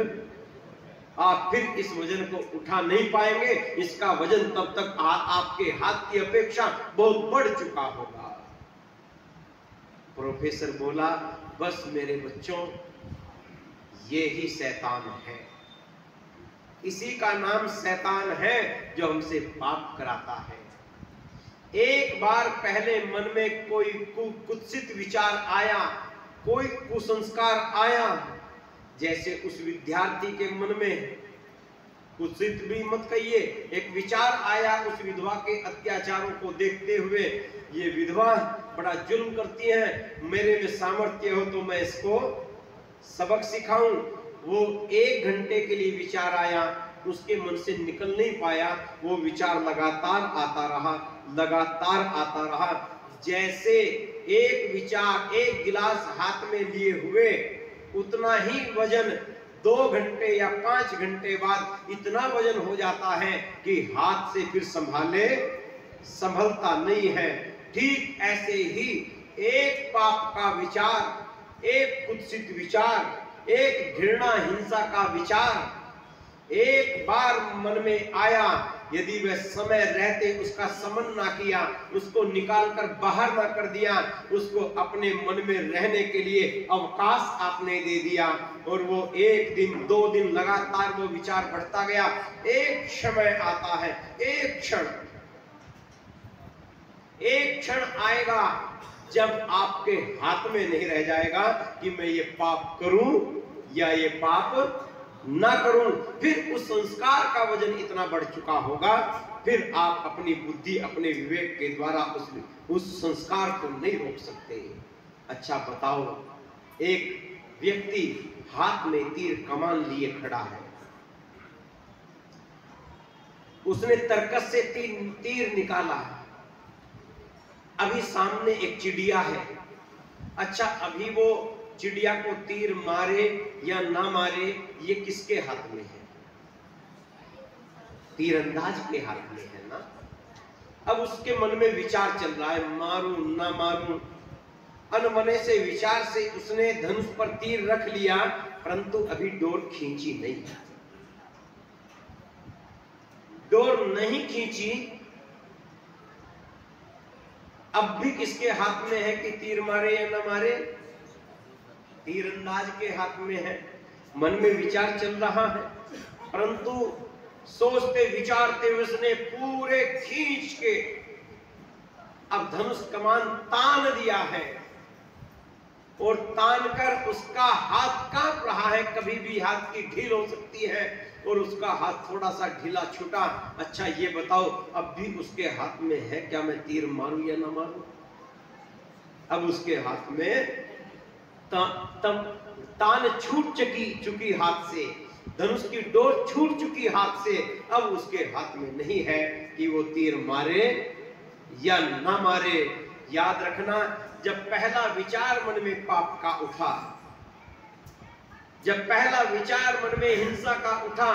आप फिर इस वजन को उठा नहीं पाएंगे, इसका वजन तब तक आपके हाथ की अपेक्षा बहुत बढ़ चुका होगा। प्रोफेसर बोला, बस मेरे बच्चों ये ही शैतान है, इसी का नाम शैतान है जो हमसे पाप कराता है। एक बार पहले मन में कोई कुत्सित विचार आया, कोई कुसंस्कार आया, जैसे उस विद्यार्थी के मन में कुत्सित भी मत कहिए। एक विचार आया उस विधवा के अत्याचारों को देखते हुए, ये विधवा बड़ा जुल्म करती है, मेरे में सामर्थ्य हो तो मैं इसको सबक सिखाऊं। वो 1 घंटे के लिए विचार आया, उसके मन से निकल नहीं पाया। वो विचार लगातार आता रहा, लगातार आता रहा। जैसे एक विचार 1 गिलास हाथ में लिए हुए, उतना ही वजन 2 घंटे या 5 घंटे बाद इतना वजन हो जाता है कि हाथ से फिर संभलता नहीं है। ठीक ऐसे ही एक पाप का विचार, एक कुत्सित विचार, एक घृणा हिंसा का विचार एक बार मन में आया, यदि वह समय रहते उसका समन ना किया, उसको निकाल कर बाहर ना कर दिया, उसको अपने मन में रहने के लिए अवकाश आपने दे दिया, और वो 1 दिन 2 दिन लगातार वो विचार बढ़ता गया। एक समय आता है, एक क्षण आएगा जब आपके हाथ में नहीं रह जाएगा कि मैं ये पाप करूं या ये पाप ना करूं। फिर उस संस्कार का वजन इतना बढ़ चुका होगा, फिर आप अपनी बुद्धि, अपने विवेक के द्वारा उस संस्कार को नहीं रोक सकते। अच्छा बताओ, एक व्यक्ति हाथ में तीर कमान लिए खड़ा है, उसने तरकस से तीर निकाला है। अभी सामने एक चिड़िया है। अच्छा, अभी वो चिड़िया को तीर मारे या ना मारे, ये किसके हाथ में है? तीरंदाज के हाथ में है ना। अब उसके मन में विचार चल रहा है, मारूं ना मारूं। अनमने से विचार से उसने धनुष पर तीर रख लिया, परंतु अभी डोर खींची नहीं। डोर नहीं खींची, अब भी किसके हाथ में है कि तीर मारे या ना मारे? तीरंदाज के हाथ में है। मन में विचार चल रहा है, परंतु सोचते विचारते उसने पूरे खींच के अब धनुष कमान तान दिया है, और तान कर उसका हाथ कांप रहा है। कभी भी हाथ की ढील हो सकती है, और उसका हाथ थोड़ा सा ढीला छूटा। अच्छा ये बताओ, अब भी उसके हाथ में है क्या मैं तीर मारूं या ना मारूं? अब उसके हाथ में तान छूट चुकी हाथ से, धनुष की डोर छूट चुकी हाथ से। अब उसके हाथ में नहीं है कि वो तीर मारे या ना मारे। याद रखना, जब पहला विचार मन में पाप का उठा, जब पहला विचार मन में हिंसा का उठा,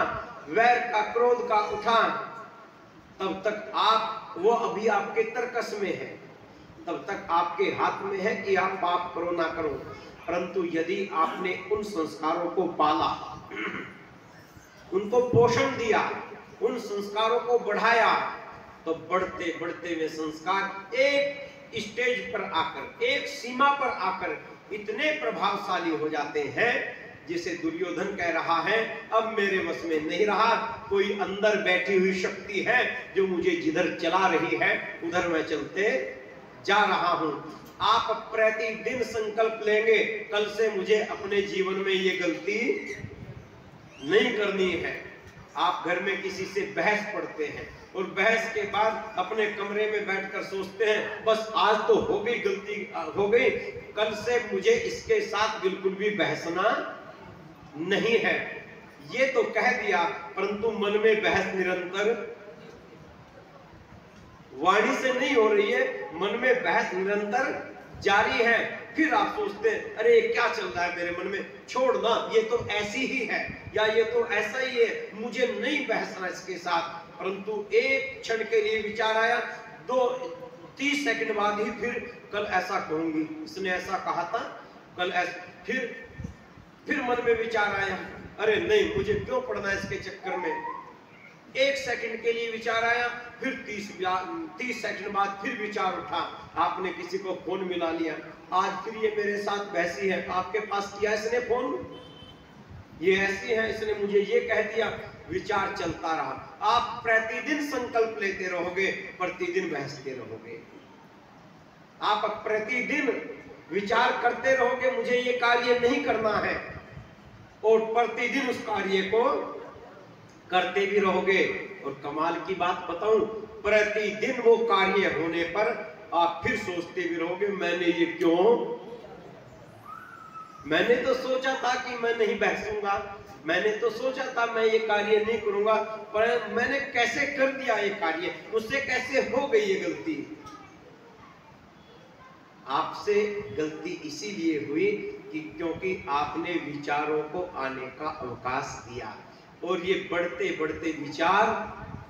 वैर का, क्रोध का उठा, तब तक वो अभी आपके तरकस में है, तब तक आपके हाथ में है कि आप पाप करो ना करो। परंतु यदि आपने उन संस्कारों को पाला, उनको पोषण दिया, उन संस्कारों को बढ़ाया, तो बढ़ते बढ़ते वे संस्कार एक स्टेज पर आकर, एक सीमा पर आकर इतने प्रभावशाली हो जाते हैं, जिसे दुर्योधन कह रहा है, अब मेरे वश में नहीं रहा, कोई अंदर बैठी हुई शक्ति है जो मुझे जिधर चला रही है उधर मैं चलते जा रहा हूं। आप प्रतिदिन संकल्प लेंगे, कल से मुझे अपने जीवन में ये गलती नहीं करनी है। आप घर में किसी से बहस पढ़ते हैं, और बहस के बाद अपने कमरे में बैठकर सोचते हैं, बस आज तो हो गई, गलती हो गई, कल से मुझे इसके साथ बिल्कुल भी बहसना नहीं है। ये तो कह दिया, परंतु मन में बहस निरंतर, वाणी से नहीं हो रही है, मन में बहस निरंतर जारी है। फिर आप सोचते हैं, अरे क्या चल रहा है मेरे मन में, छोड़ ना, ये तो ऐसी ही है, या ये तो ऐसा ही है, मुझे नहीं बहसना इसके साथ। परंतु एक क्षण के लिए विचार आया, 30 सेकंड बाद ही फिर कल ऐसा कहूंगी, इसने ऐसा कहा था, कल ऐसा, फिर मन में विचार आया, अरे नहीं, मुझे क्यों पड़ना इसके चक्कर में। 1 सेकंड के लिए विचार आया, फिर 30 सेकंड बाद फिर विचार उठा, आपने किसी को फोन मिला लिया, आज फिर ये मेरे साथ बहसी है, आपके पास किया इसने फोन, ये ऐसी है, इसने मुझे ये कह दिया। विचार चलता रहा। आप प्रतिदिन संकल्प लेते रहोगे, प्रतिदिन बहसते रहोगे। आप प्रतिदिन विचार करते रहोगे, मुझे ये कार्य नहीं करना है, और प्रतिदिन उस कार्य को करते भी रहोगे। और कमाल की बात बताऊं, प्रतिदिन वो कार्य होने पर आप फिर सोचते भी रहोगे मैंने ये क्यों, मैंने तो सोचा था कि मैं नहीं बहसूंगा, मैंने तो सोचा था मैं ये कार्य नहीं करूंगा, पर मैंने कैसे कर दिया ये कार्य, मुझसे कैसे हो गई ये गलती। आपसे गलती इसीलिए हुई कि क्योंकि आपने विचारों को आने का अवकाश दिया, और ये बढ़ते बढ़ते विचार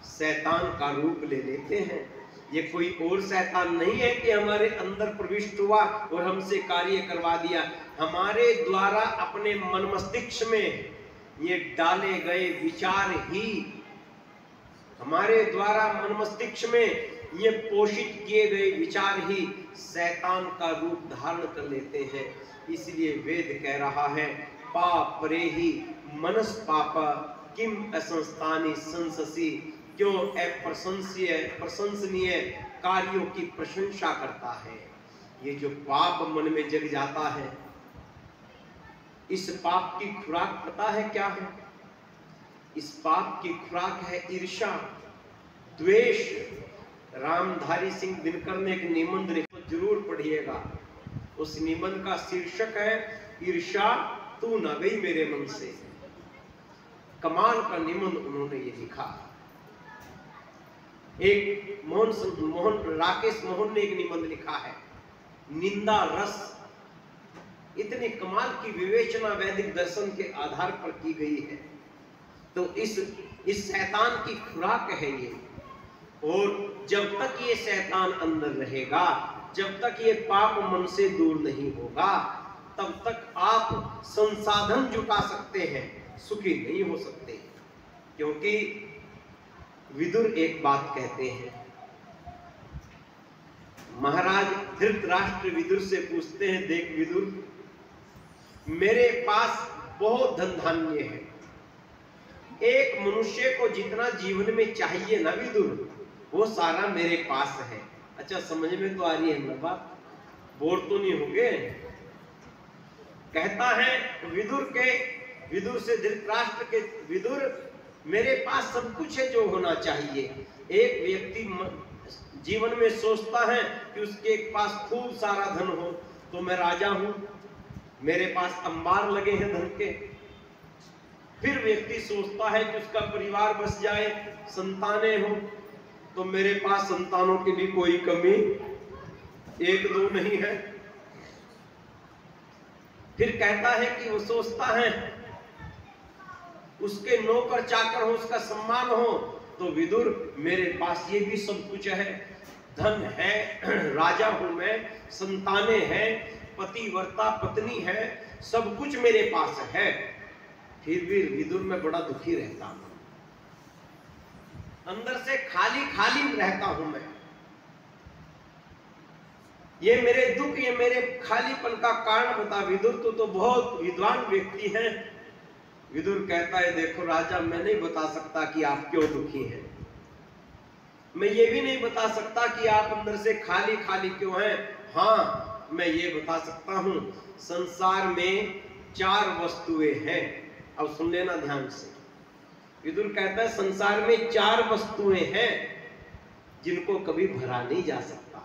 शैतान का रूप ले लेते हैं। ये कोई और शैतान नहीं है कि हमारे अंदर प्रविष्ट हुआ और हमसे कार्य करवा दिया। हमारे द्वारा अपने मन मस्तिष्क में ये डाले गए विचार ही, हमारे द्वारा मन मस्तिष्क में ये पोषित किए गए विचार ही शैतान का रूप धारण कर लेते हैं। इसलिए वेद कह रहा है पापरे ही मनस पाप किम असंस्थानी संससी, क्यों प्रशंसनीय कार्यों की प्रशंसा करता है। ये जो पाप मन में जग जाता है, इस पाप की खुराक पता है क्या है? इस पाप की खुराक है ईर्ष्या, द्वेष। रामधारी सिंह दिनकर ने एक निबंध लिखा, जरूर पढ़िएगा। उस निबंध का शीर्षक है ईर्ष्या तू न गई मेरे मन से। कमाल का निबंध उन्होंने ये लिखा। एक राकेश मोहन ने एक निबंध लिखा है निंदा रस। इतनी कमाल की विवेचना वैदिक दर्शन के आधार पर की गई है। तो इस शैतान की खुराक है ये, और जब तक ये शैतान अंदर रहेगा, जब तक ये पाप मन से दूर नहीं होगा, तब तक आप संसाधन जुटा सकते हैं, सुखी नहीं हो सकते। क्योंकि विदुर एक बात कहते हैं, महाराज धृतराष्ट्र विदुर से पूछते हैं, देख विदुर, मेरे पास बहुत धन धान्य है, एक मनुष्य को जितना जीवन में चाहिए ना विदुर, वो सारा मेरे पास है। अच्छा, समझ में तो आ रही है ना बात? बोर तो नहीं हो गए? कहता है विदुर से धृतराष्ट्र के, विदुर मेरे पास सब कुछ है जो होना चाहिए। एक व्यक्ति जीवन में सोचता है कि उसके पास खूब सारा धन हो, तो मैं राजा हूं, मेरे पास अंबार लगे हैं धन के। फिर व्यक्ति सोचता है कि उसका परिवार बस जाए, संतानें हो, तो मेरे पास संतानों की भी कोई कमी एक दो नहीं है। फिर कहता है कि वो सोचता है उसके नौकर चाकर हो, उसका सम्मान हो, तो विदुर मेरे पास ये भी सब कुछ है, धन है, राजा हूं मैं, संतानें हैं, पतिव्रता पत्नी है, सब कुछ मेरे पास है। फिर भी विदुर में बड़ा दुखी रहता हूं, अंदर से खाली खाली रहता हूं मैं। ये मेरे दुख, ये मेरे खालीपन का कारण बता विदुर। तो बहुत विद्वान व्यक्ति है। विदुर कहता है, देखो राजा, मैं नहीं बता सकता कि आप क्यों दुखी हैं, मैं ये भी नहीं बता सकता कि आप अंदर से खाली खाली क्यों हैं। हाँ, मैं ये बता सकता हूं, संसार में 4 वस्तुएं हैं। अब सुन लेना ध्यान से। विदुर कहता है संसार में 4 वस्तुएं हैं जिनको कभी भरा नहीं जा सकता।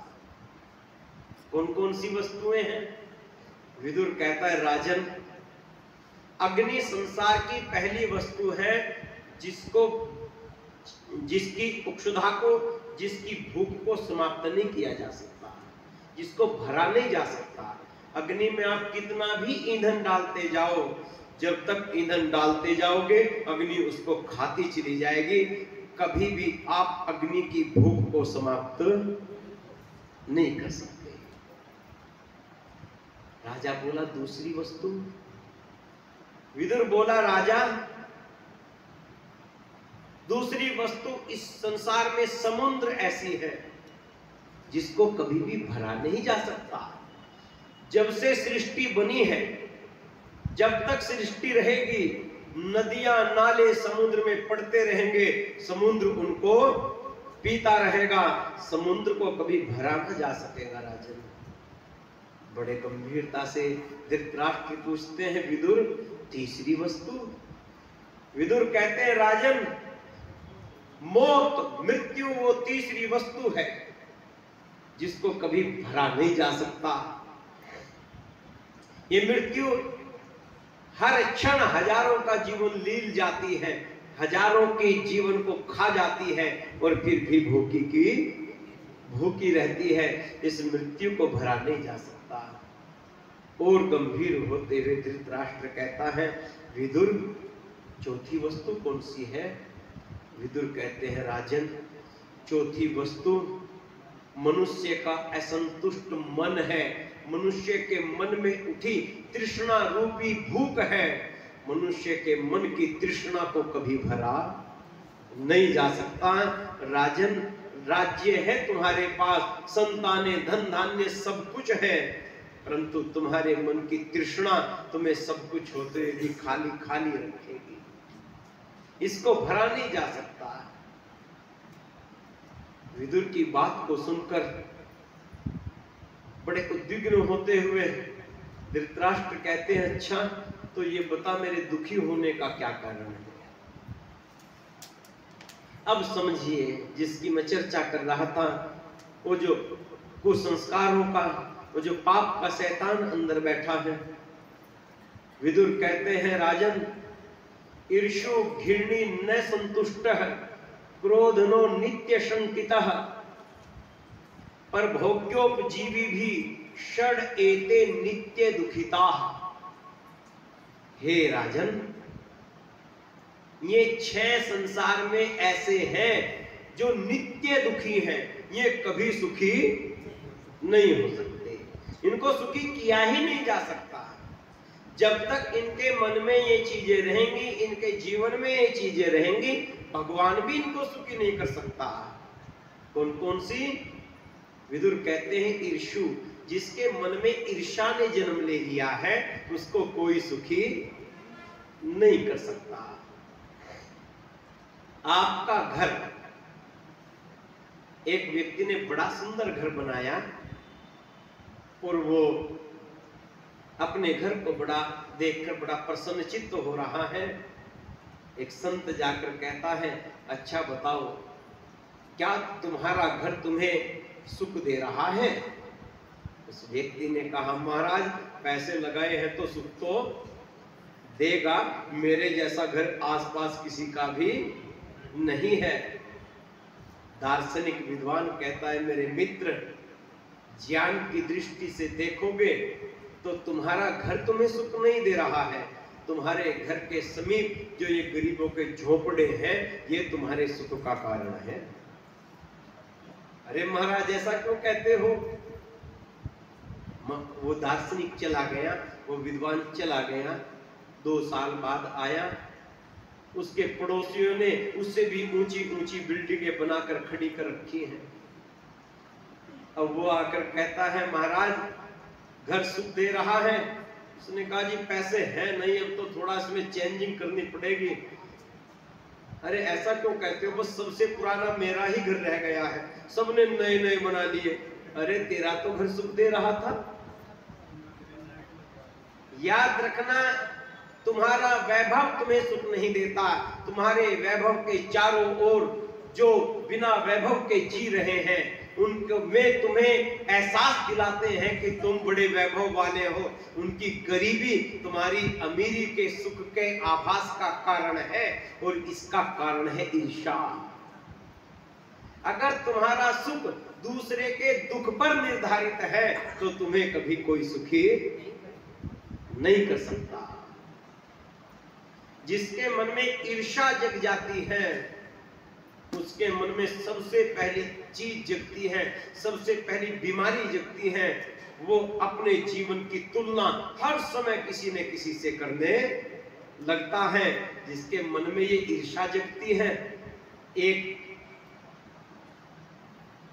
कौन कौन सी वस्तुएं हैं? विदुर कहता है, राजन, अग्नि संसार की पहली वस्तु है जिसकी उपक्षुधा को, जिसकी भूख को समाप्त नहीं किया जा सकता, जिसको भरा नहीं जा सकता। अग्नि में आप कितना भी ईंधन डालते जाओ, जब तक ईंधन डालते जाओगे अग्नि उसको खाती चली जाएगी, कभी भी आप अग्नि की भूख को समाप्त नहीं कर सकते। राजा बोला, दूसरी वस्तु? विदुर बोला, राजा, दूसरी वस्तु इस संसार में समुद्र ऐसी है जिसको कभी भी भरा नहीं जा सकता। जब से सृष्टि बनी है, जब तक सृष्टि रहेगी, नदियां नाले समुद्र में पड़ते रहेंगे, समुद्र उनको पीता रहेगा, समुद्र को कभी भरा न जा सकेगा। राजन बड़े गंभीरता से धृतराष्ट्र पूछते हैं, विदुर, तीसरी वस्तु? विदुर कहते हैं, राजन, मौत, मृत्यु वो तीसरी वस्तु है जिसको कभी भरा नहीं जा सकता। ये मृत्यु हर क्षण हजारों का जीवन लील जाती है, हजारों के जीवन को खा जाती है और फिर भी भूखी की भूखी रहती है। इस मृत्यु को भरा नहीं जा सकता। और गंभीर होते हुए धृतराष्ट्र कहता है, विदुर चौथी वस्तु कौन सी है? विदुर कहते हैं, राजन चौथी वस्तु मनुष्य का असंतुष्ट मन है। मनुष्य के मन में उठी तृष्णा रूपी भूख है। मनुष्य के मन की तृष्णा को कभी भरा नहीं जा सकता। राजन राज्य है तुम्हारे पास, संतानें, धन धान्य सब कुछ है, परंतु तुम्हारे मन की तृष्णा तुम्हें सब कुछ होते हुए भी खाली खाली रखेगी। इसको भरा नहीं जा सकता। विदुर की बात को सुनकर बड़े उद्विग्न होते हुए धृतराष्ट्र कहते हैं, अच्छा तो ये बता मेरे दुखी होने का क्या कारण है? अब समझिए, जिसकी मैं चर्चा कर रहा था, वो जो कुसंस्कारों का, वो जो पाप का शैतान अंदर बैठा है। विदुर कहते हैं, राजन ईर्षु घृणी न संतुष्टः क्रोधनो नित्य शंकितः पर भोग्योपजीवी भी षड एते नित्य दुखिता। हे राजन, ये 6 संसार में ऐसे हैं जो नित्य दुखी हैं, ये कभी सुखी नहीं हो सकते। इनको सुखी किया ही नहीं जा सकता। जब तक इनके मन में ये चीजें रहेंगी, इनके जीवन में ये चीजें रहेंगी, भगवान भी इनको सुखी नहीं कर सकता। कौन कौन सी? विदुर कहते हैं, ईर्षु, जिसके मन में ईर्षा ने जन्म ले लिया है, उसको कोई सुखी नहीं कर सकता। आपका घर, एक व्यक्ति ने बड़ा सुंदर घर बनाया और वो अपने घर को बड़ा देखकर बड़ा प्रसन्नचित्त हो रहा है। एक संत जाकर कहता है, अच्छा बताओ, क्या तुम्हारा घर तुम्हें सुख दे रहा है? उस व्यक्ति ने कहा, महाराज पैसे लगाए हैं तो सुख तो देगा, मेरे जैसा घर आसपास किसी का भी नहीं है। दार्शनिक विद्वान कहता है, मेरे मित्र, ज्ञान की दृष्टि से देखोगे तो तुम्हारा घर तुम्हें सुख नहीं दे रहा है। तुम्हारे घर के समीप जो ये गरीबों के झोपड़े हैं, ये तुम्हारे सुख का कारण है। अरे महाराज, ऐसा क्यों कहते हो? वो दार्शनिक चला गया, वो विद्वान चला गया। 2 साल बाद आया, उसके पड़ोसियों ने उससे भी ऊंची ऊंची बिल्डिंगें बनाकर खड़ी कर रखी हैं। अब वो आकर कहता है, महाराज घर सुख दे रहा है। उसने कहा, जी पैसे हैं नहीं, अब तो थोड़ा इसमें चेंजिंग करनी पड़ेगी। अरे ऐसा क्यों कहते हो? बस सबसे पुराना मेरा ही घर रह गया है, सबने नए नए बना लिए। अरे तेरा तो घर सुख दे रहा था। याद रखना, तुम्हारा वैभव तुम्हें सुख नहीं देता। तुम्हारे वैभव के चारों ओर जो बिना वैभव के जी रहे हैं, उनको वे तुम्हें एहसास दिलाते हैं कि तुम बड़े वैभव वाले हो। उनकी गरीबी तुम्हारी अमीरी के सुख के आभास का कारण है, और इसका कारण है ईर्ष्या। अगर तुम्हारा सुख दूसरे के दुख पर निर्धारित है तो तुम्हें कभी कोई सुखी नहीं कर सकता। जिसके मन में ईर्ष्या जग जाती है, उसके मन में सबसे पहली चीज जगती है, सबसे पहली बीमारी जगती है। वो अपने जीवन की तुलना हर समय किसी न किसी से करने लगता है। जिसके मन में ये ईर्ष्या जगती है, एक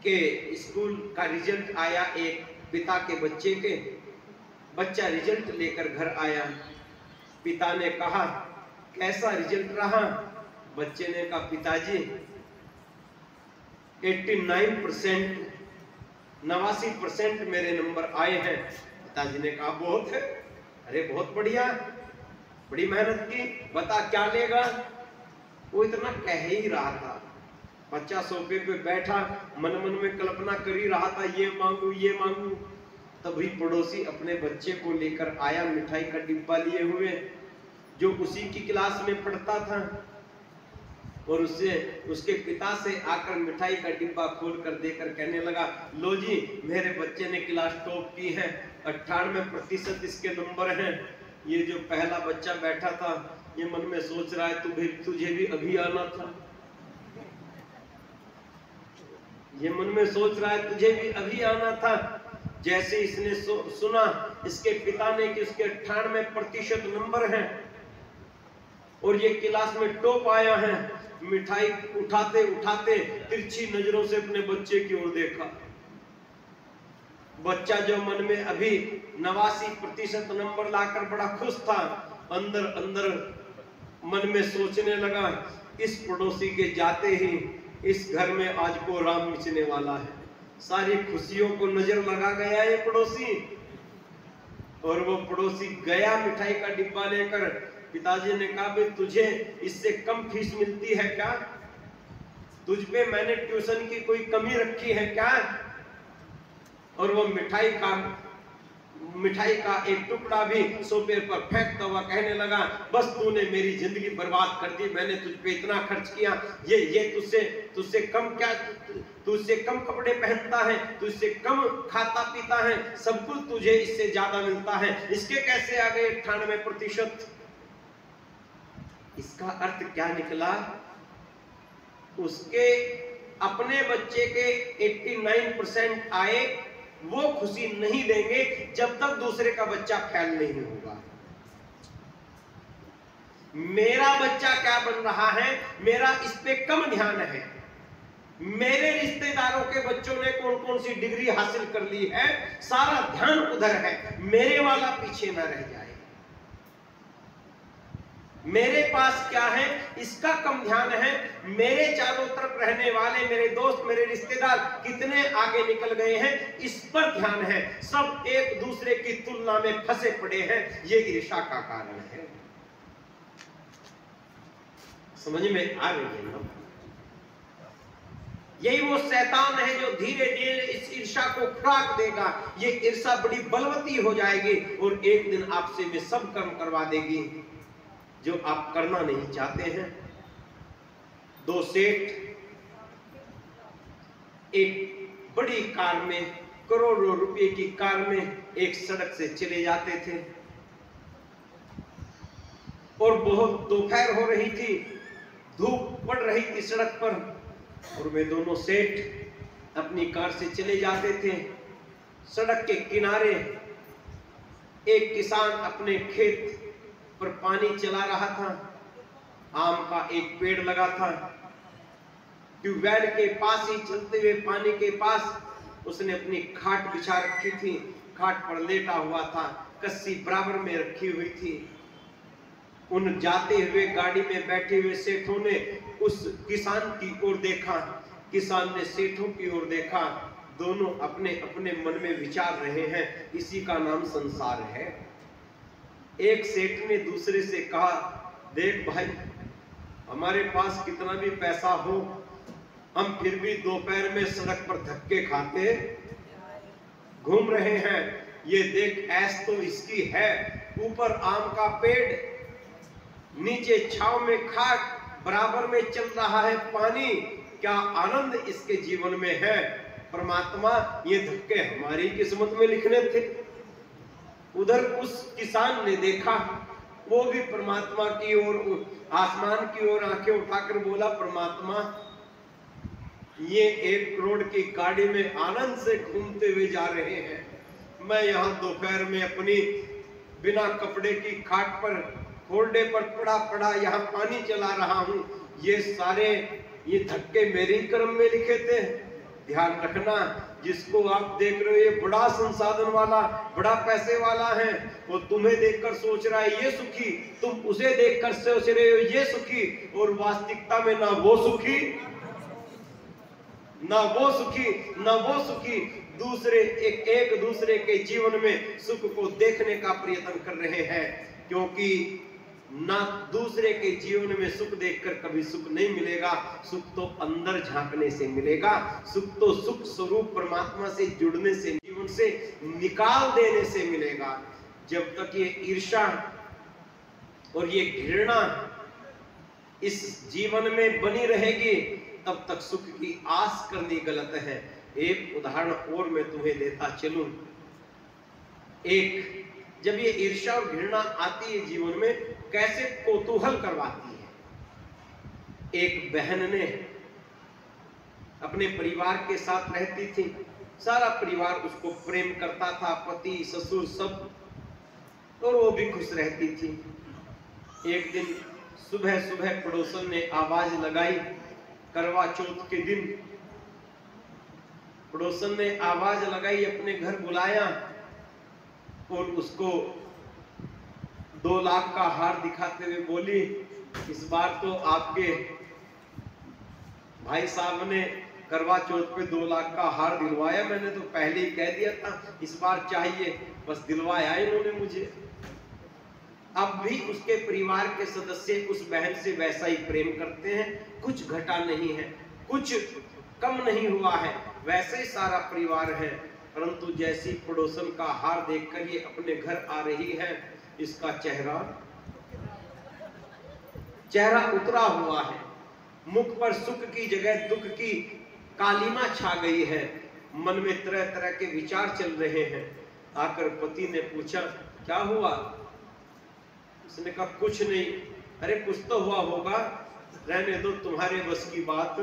के स्कूल का रिजल्ट आया, एक पिता के बच्चे के, बच्चा रिजल्ट लेकर घर आया। पिता ने कहा, कैसा रिजल्ट रहा? बच्चे ने कहा, पिताजी 89%, 89% मेरे नंबर आए हैं। पिताजी ने कहा, बहुत है। अरे बहुत बढ़िया, बड़ी मेहनत की, बता क्या लेगा? वो इतना कह ही रहा था। बच्चा सोफे पे बैठा मन मन में कल्पना कर ही रहा था, ये मांगू ये मांगू। तभी पड़ोसी अपने बच्चे को लेकर आया मिठाई का डिब्बा लिए हुए, जो उसी की क्लास में पढ़ता था, और उसके पिता से आकर मिठाई का डिब्बा खोल कर देकर कहने लगा, लो जी मेरे बच्चे ने क्लास टॉप की है, 98% इसके नंबर हैं। ये जो पहला बच्चा बैठा था ये मन में सोच रहा है तुझे भी अभी आना था। ये मन में सोच रहा है तुझे भी अभी आना था। जैसे इसने सुना इसके पिता ने कि उसके 98% नंबर हैं और ये क्लास में टॉप आया है, मिठाई उठाते उठाते तिरछी नजरों से अपने बच्चे की ओर देखा। बच्चा जो मन में अभी 89% नंबर लाकर बड़ा खुश था, अंदर अंदर मन में सोचने लगा, इस पड़ोसी के जाते ही इस घर में आज को राम मिचने वाला है। सारी खुशियों को नजर लगा गया ये पड़ोसी। और वो पड़ोसी गया मिठाई का डिब्बा लेकर। पिताजी ने कहा, भाई तुझे इससे कम फीस मिलती है क्या? तुझ पे मैंने ट्यूशन की कोई कमी रखी है क्या? और वो मिठाई का एक टुकड़ा भी सोफे पर फेंकता हुआ कहने लगा, बस तूने मेरी जिंदगी बर्बाद कर दी, मैंने तुझ पे इतना खर्च किया, ये तुझसे कम क्या, तुझसे कम कपड़े पहनता है, तुझसे कम खाता पीता है, सब कुछ तुझे इससे ज्यादा मिलता है, इसके कैसे आ गए 98%? इसका अर्थ क्या निकला? उसके अपने बच्चे के 89% आए, वो खुशी नहीं देंगे जब तक दूसरे का बच्चा फेल नहीं होगा। मेरा बच्चा क्या बन रहा है, मेरा इस पे कम ध्यान है। मेरे रिश्तेदारों के बच्चों ने कौन कौन सी डिग्री हासिल कर ली है, सारा ध्यान उधर है, मेरे वाला पीछे न रह जाए। मेरे पास क्या है इसका कम ध्यान है। मेरे चारों तरफ रहने वाले मेरे दोस्त, मेरे रिश्तेदार कितने आगे निकल गए हैं, इस पर ध्यान है। सब एक दूसरे की तुलना में फंसे पड़े हैं, ये ईर्ष्या का कारण है। समझ में आ रही है ना? यही वो शैतान है जो धीरे धीरे इस ईर्ष्या को खुराक देगा। ये ईर्ष्या बड़ी बलवती हो जाएगी और एक दिन आपसे में सब कर्म करवा देगी जो आप करना नहीं चाहते हैं। दो सेठ एक बड़ी कार में, करोड़ों रुपए की कार में एक सड़क से चले जाते थे और बहुत दोपहर हो रही थी, धूप पड़ रही थी सड़क पर, और वे दोनों सेठ अपनी कार से चले जाते थे। सड़क के किनारे एक किसान अपने खेत पर पानी चला रहा था। आम का एक पेड़ लगा था, ट्यूबवेल के पास ही चलते हुए पानी के पास उसने अपनी खाट बिछा रखी थी। खाट पर लेटा हुआ था, कस्सी बराबर में रखी हुई थी। उन जाते हुए गाड़ी में बैठे हुए सेठों ने उस किसान की ओर देखा, किसान ने सेठों की ओर देखा। दोनों अपने अपने मन में विचार रहे हैं, इसी का नाम संसार है। एक सेठ ने दूसरे से कहा, देख भाई, हमारे पास कितना भी पैसा हो, हम फिर भी दोपहर में सड़क पर धक्के खाते घूम रहे हैं। ये देख, ऐश तो इसकी है, ऊपर आम का पेड़, नीचे छांव में खाट, बराबर में चल रहा है पानी, क्या आनंद इसके जीवन में है। परमात्मा, ये धक्के हमारी किस्मत में लिखने थे। उधर उस किसान ने देखा, वो भी परमात्मा की ओर, आसमान की ओर आंखें उठाकर बोला, परमात्मा, ये 1 करोड़ की गाड़ी में आनंद से घूमते हुए जा रहे हैं, मैं यहाँ दोपहर में अपनी बिना कपड़े की खाट पर, फोल्डे पर पड़ा पड़ा यहाँ पानी चला रहा हूँ। ये धक्के मेरे ही कर्म में लिखे थे। ध्यान रखना, जिसको आप देख रहे हो ये बड़ा संसाधन वाला, बड़ा पैसे वाला है, वो तुम्हें देखकर सोच रहा है ये सुखी, तुम उसे देखकर सोच रहे हो ये सुखी, और वास्तविकता में ना वो सुखी ना वो सुखी। दूसरे एक दूसरे के जीवन में सुख को देखने का प्रयत्न कर रहे हैं, क्योंकि ना दूसरे के जीवन में सुख देखकर कभी सुख नहीं मिलेगा। सुख तो अंदर झांकने से मिलेगा। सुख तो सुख स्वरूप परमात्मा से जुड़ने से, जीवन से निकाल देने से मिलेगा। जब तक ये ईर्ष्या और ये घृणा इस जीवन में बनी रहेगी तब तक सुख की आस करनी गलत है। एक उदाहरण और मैं तुम्हें देता चलूं। एक जब ये ईर्ष्या और घृणा आती है जीवन में, कैसे कौतूहल करवाती है। एक बहन ने अपने परिवार के साथ रहती थी, सारा परिवार उसको प्रेम करता था, पति ससुर सब, और वो भी खुश रहती थी। एक दिन सुबह सुबह पड़ोसन ने आवाज लगाई, करवा चौथ के दिन पड़ोसन ने आवाज लगाई, अपने घर बुलाया और उसको 2 लाख का हार दिखाते हुए बोली, इस बार तो आपके भाई साहब ने करवा चौथ पे 2 लाख का हार दिलवाया, मैंने तो पहले ही कह दिया था इस बार चाहिए, बस दिलवाया इन्होंने मुझे। अब भी उसके परिवार के सदस्य उस बहन से वैसा ही प्रेम करते हैं, कुछ घटा नहीं है, कुछ कम नहीं हुआ है, वैसे ही सारा परिवार है। परंतु जैसी पड़ोसन का हार देखकर ये अपने घर आ रही है, इसका चेहरा उतरा हुआ है, मुख पर सुख की जगह दुख की कालिमा छा गई है, मन में तरह तरह के विचार चल रहे हैं। आकर पति ने पूछा, क्या हुआ? उसने कहा, कुछ नहीं। अरे कुछ तो हुआ होगा, रहने दो, तुम्हारे बस की बात,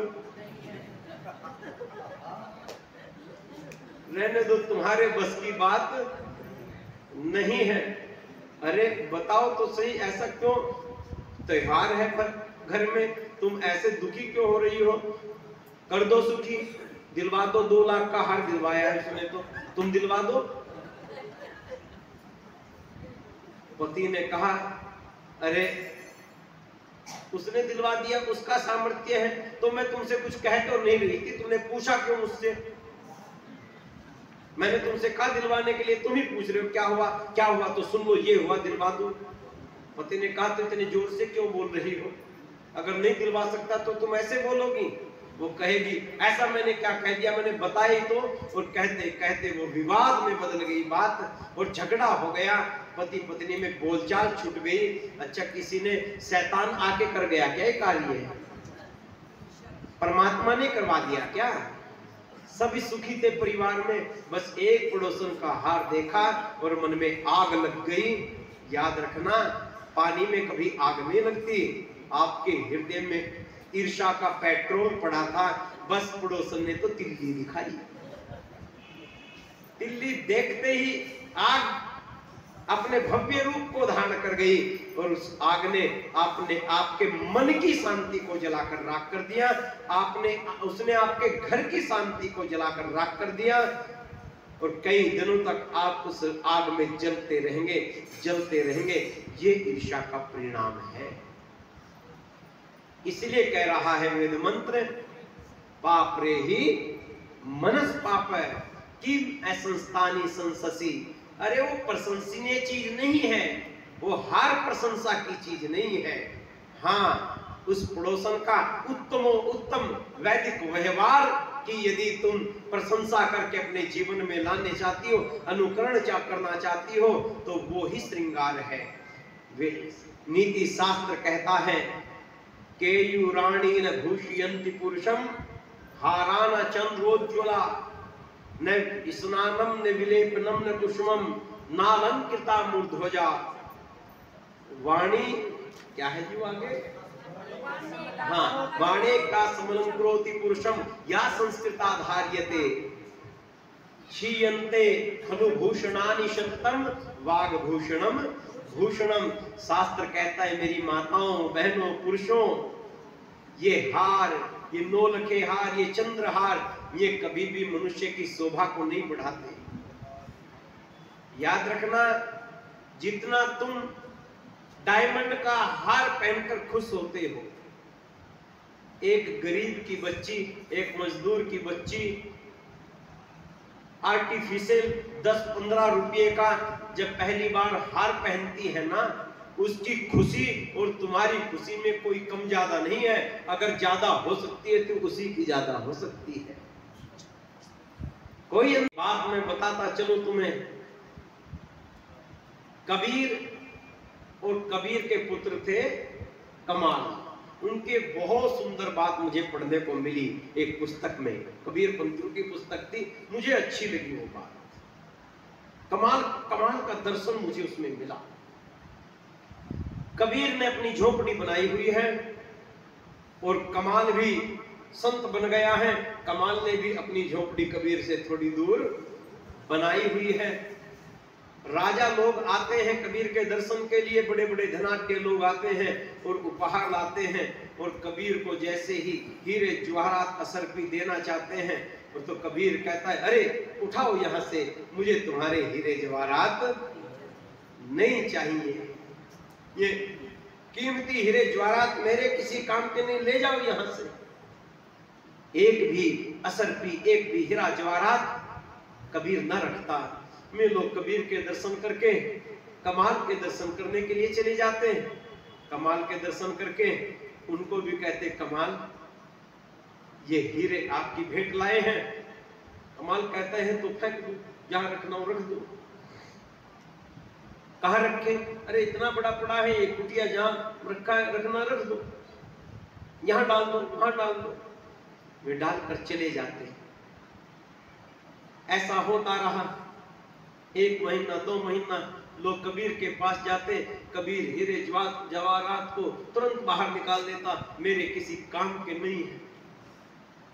रहने दो, तुम्हारे बस की बात नहीं है। अरे बताओ तो सही, ऐसा क्यों? त्योहार है पर घर में, तुम ऐसे दुखी क्यों हो रही हो? कर दो सुखी, दिलवा दो, 2 लाख का हार दिलवाया है उसने तो, तुम दिलवा दो। पति ने कहा, अरे उसने दिलवा दिया, उसका सामर्थ्य है, तो मैं तुमसे कुछ कह तो नहीं रही थी, तुमने पूछा क्यों मुझसे? मैंने तुमसे कहा दिलवाने के लिए, तुम ही पूछ रहे हो क्या हुआ, क्या हुआ? तो सुन लो, ये हुआ, दिलवा दो। पति ने कहा, तो इतने जोर से क्यों बोल रही हो? अगर नहीं दिलवा सकता तो तुम ऐसे बोलोगी? वो कहेगी, ऐसा मैंने क्या कह दिया, मैंने बताया ही तो। और कहते कहते वो विवाद में बदल गई बात और झगड़ा हो गया, पति पत्नी में बोलचाल छूट गई। अच्छा, किसी ने, शैतान आके कर गया क्या ये कार्य? परमात्मा ने करवा दिया क्या? सभी सुखी थे परिवार में, बस एक पड़ोसन का हार देखा और मन में आग लग गई। याद रखना, पानी में कभी आग नहीं लगती। आपके हृदय में ईर्ष्या का पेट्रोल पड़ा था, बस पड़ोसन ने तो तिल्ली दिखाई। तिल्ली देखते ही आग अपने भव्य रूप को धारण कर गई और उस आग ने आपके मन की शांति को जलाकर राख कर दिया। उसने आपके घर की शांति को जलाकर राख कर दिया और कई दिनों तक आप उस आग में जलते रहेंगे। ये ईर्ष्या का परिणाम है। इसलिए कह रहा है वेद मंत्र, पाप रे ही मनस पाप की असंस्थानी संससी। अरे वो प्रशंसनीय चीज नहीं है, वो हर प्रशंसा की चीज नहीं है। हाँ, उस पड़ोसन का उत्तम वैदिक व्यवहार की यदि तुम प्रशंसा करके अपने जीवन में लाने चाहती हो, अनुकरण करना चाहती हो, तो वो ही श्रृंगार है। वे नीति शास्त्र कहता है, केयूराणी न भूषयन्ति पुरुषम हारान चंद्रोज्ज्वला न स्नानम न विलेपनम न कुसुमम नालंकृता मूर्ध्वजा। वाणी क्या है जी आगे? हाँ, वाणी का समलम करोति पुरुषम या संस्कृता धार्यते क्षीयन्ते खलु भूषणानि शतम वाग्भूषणम भूषणम। शास्त्र कहता है मेरी माताओं, बहनों, पुरुषों, ये हार, ये नौलखे हार, ये चंद्रहार, ये कभी भी मनुष्य की शोभा को नहीं बढ़ाते। याद रखना, जितना तुम डायमंड का हार पहनकर खुश होते हो, एक गरीब की बच्ची, एक मजदूर की बच्ची आर्टिफिशियल 10-15 रुपये का जब पहली बार हार पहनती है ना, उसकी खुशी और तुम्हारी खुशी में कोई कम ज्यादा नहीं है। अगर ज्यादा हो सकती है तो उसी की ज्यादा हो सकती है। कोई बात मैं बताता चलो तुम्हें। कबीर और कबीर के पुत्र थे कमाल। उनके बहुत सुंदर बात मुझे पढ़ने को मिली एक पुस्तक में, कबीर पंथी की पुस्तक थी, मुझे अच्छी लगी वो बात। कमाल का दर्शन मुझे उसमें मिला। कबीर ने अपनी झोपड़ी बनाई हुई है और कमाल भी संत बन गया है। कमाल ने भी अपनी झोपड़ी कबीर से थोड़ी दूर बनाई हुई है। राजा लोग आते हैं कबीर के दर्शन के लिए, बड़े बड़े धनाढ्य लोग आते हैं और उपहार लाते हैं, और कबीर को जैसे ही हीरे जवाहरात असरफी देना चाहते हैं तो कबीर कहता है, अरे उठाओ यहां से, मुझे तुम्हारे हीरे जवाहरात नहीं चाहिए, ये कीमती हीरे जवाहरात मेरे किसी काम के नहीं, ले जाओ यहां से। एक भी असरफी, एक भी हीरा जवाहरात कबीर न रखता। में लोग कबीर के दर्शन करके कमाल के दर्शन करने के लिए चले जाते हैं। कमाल के दर्शन करके उनको भी कहते, कमाल ये हीरे आपकी भेंट लाए हैं। कमाल कहते हैं तो फेंक दो, जहां रखना हो रख दो। कहां रखे? अरे इतना बड़ा पड़ा है, ये कुटिया जहां रखा है रखना रख दो, यहां डाल दो, वहां डाल दो। वे डालकर चले जाते। ऐसा होता रहा 1 महीना 2 महीना, लोग कबीर के पास जाते। कबीर हीरे जवाहरात को तुरंत बाहर निकाल देता, मेरे किसी काम के नहीं है,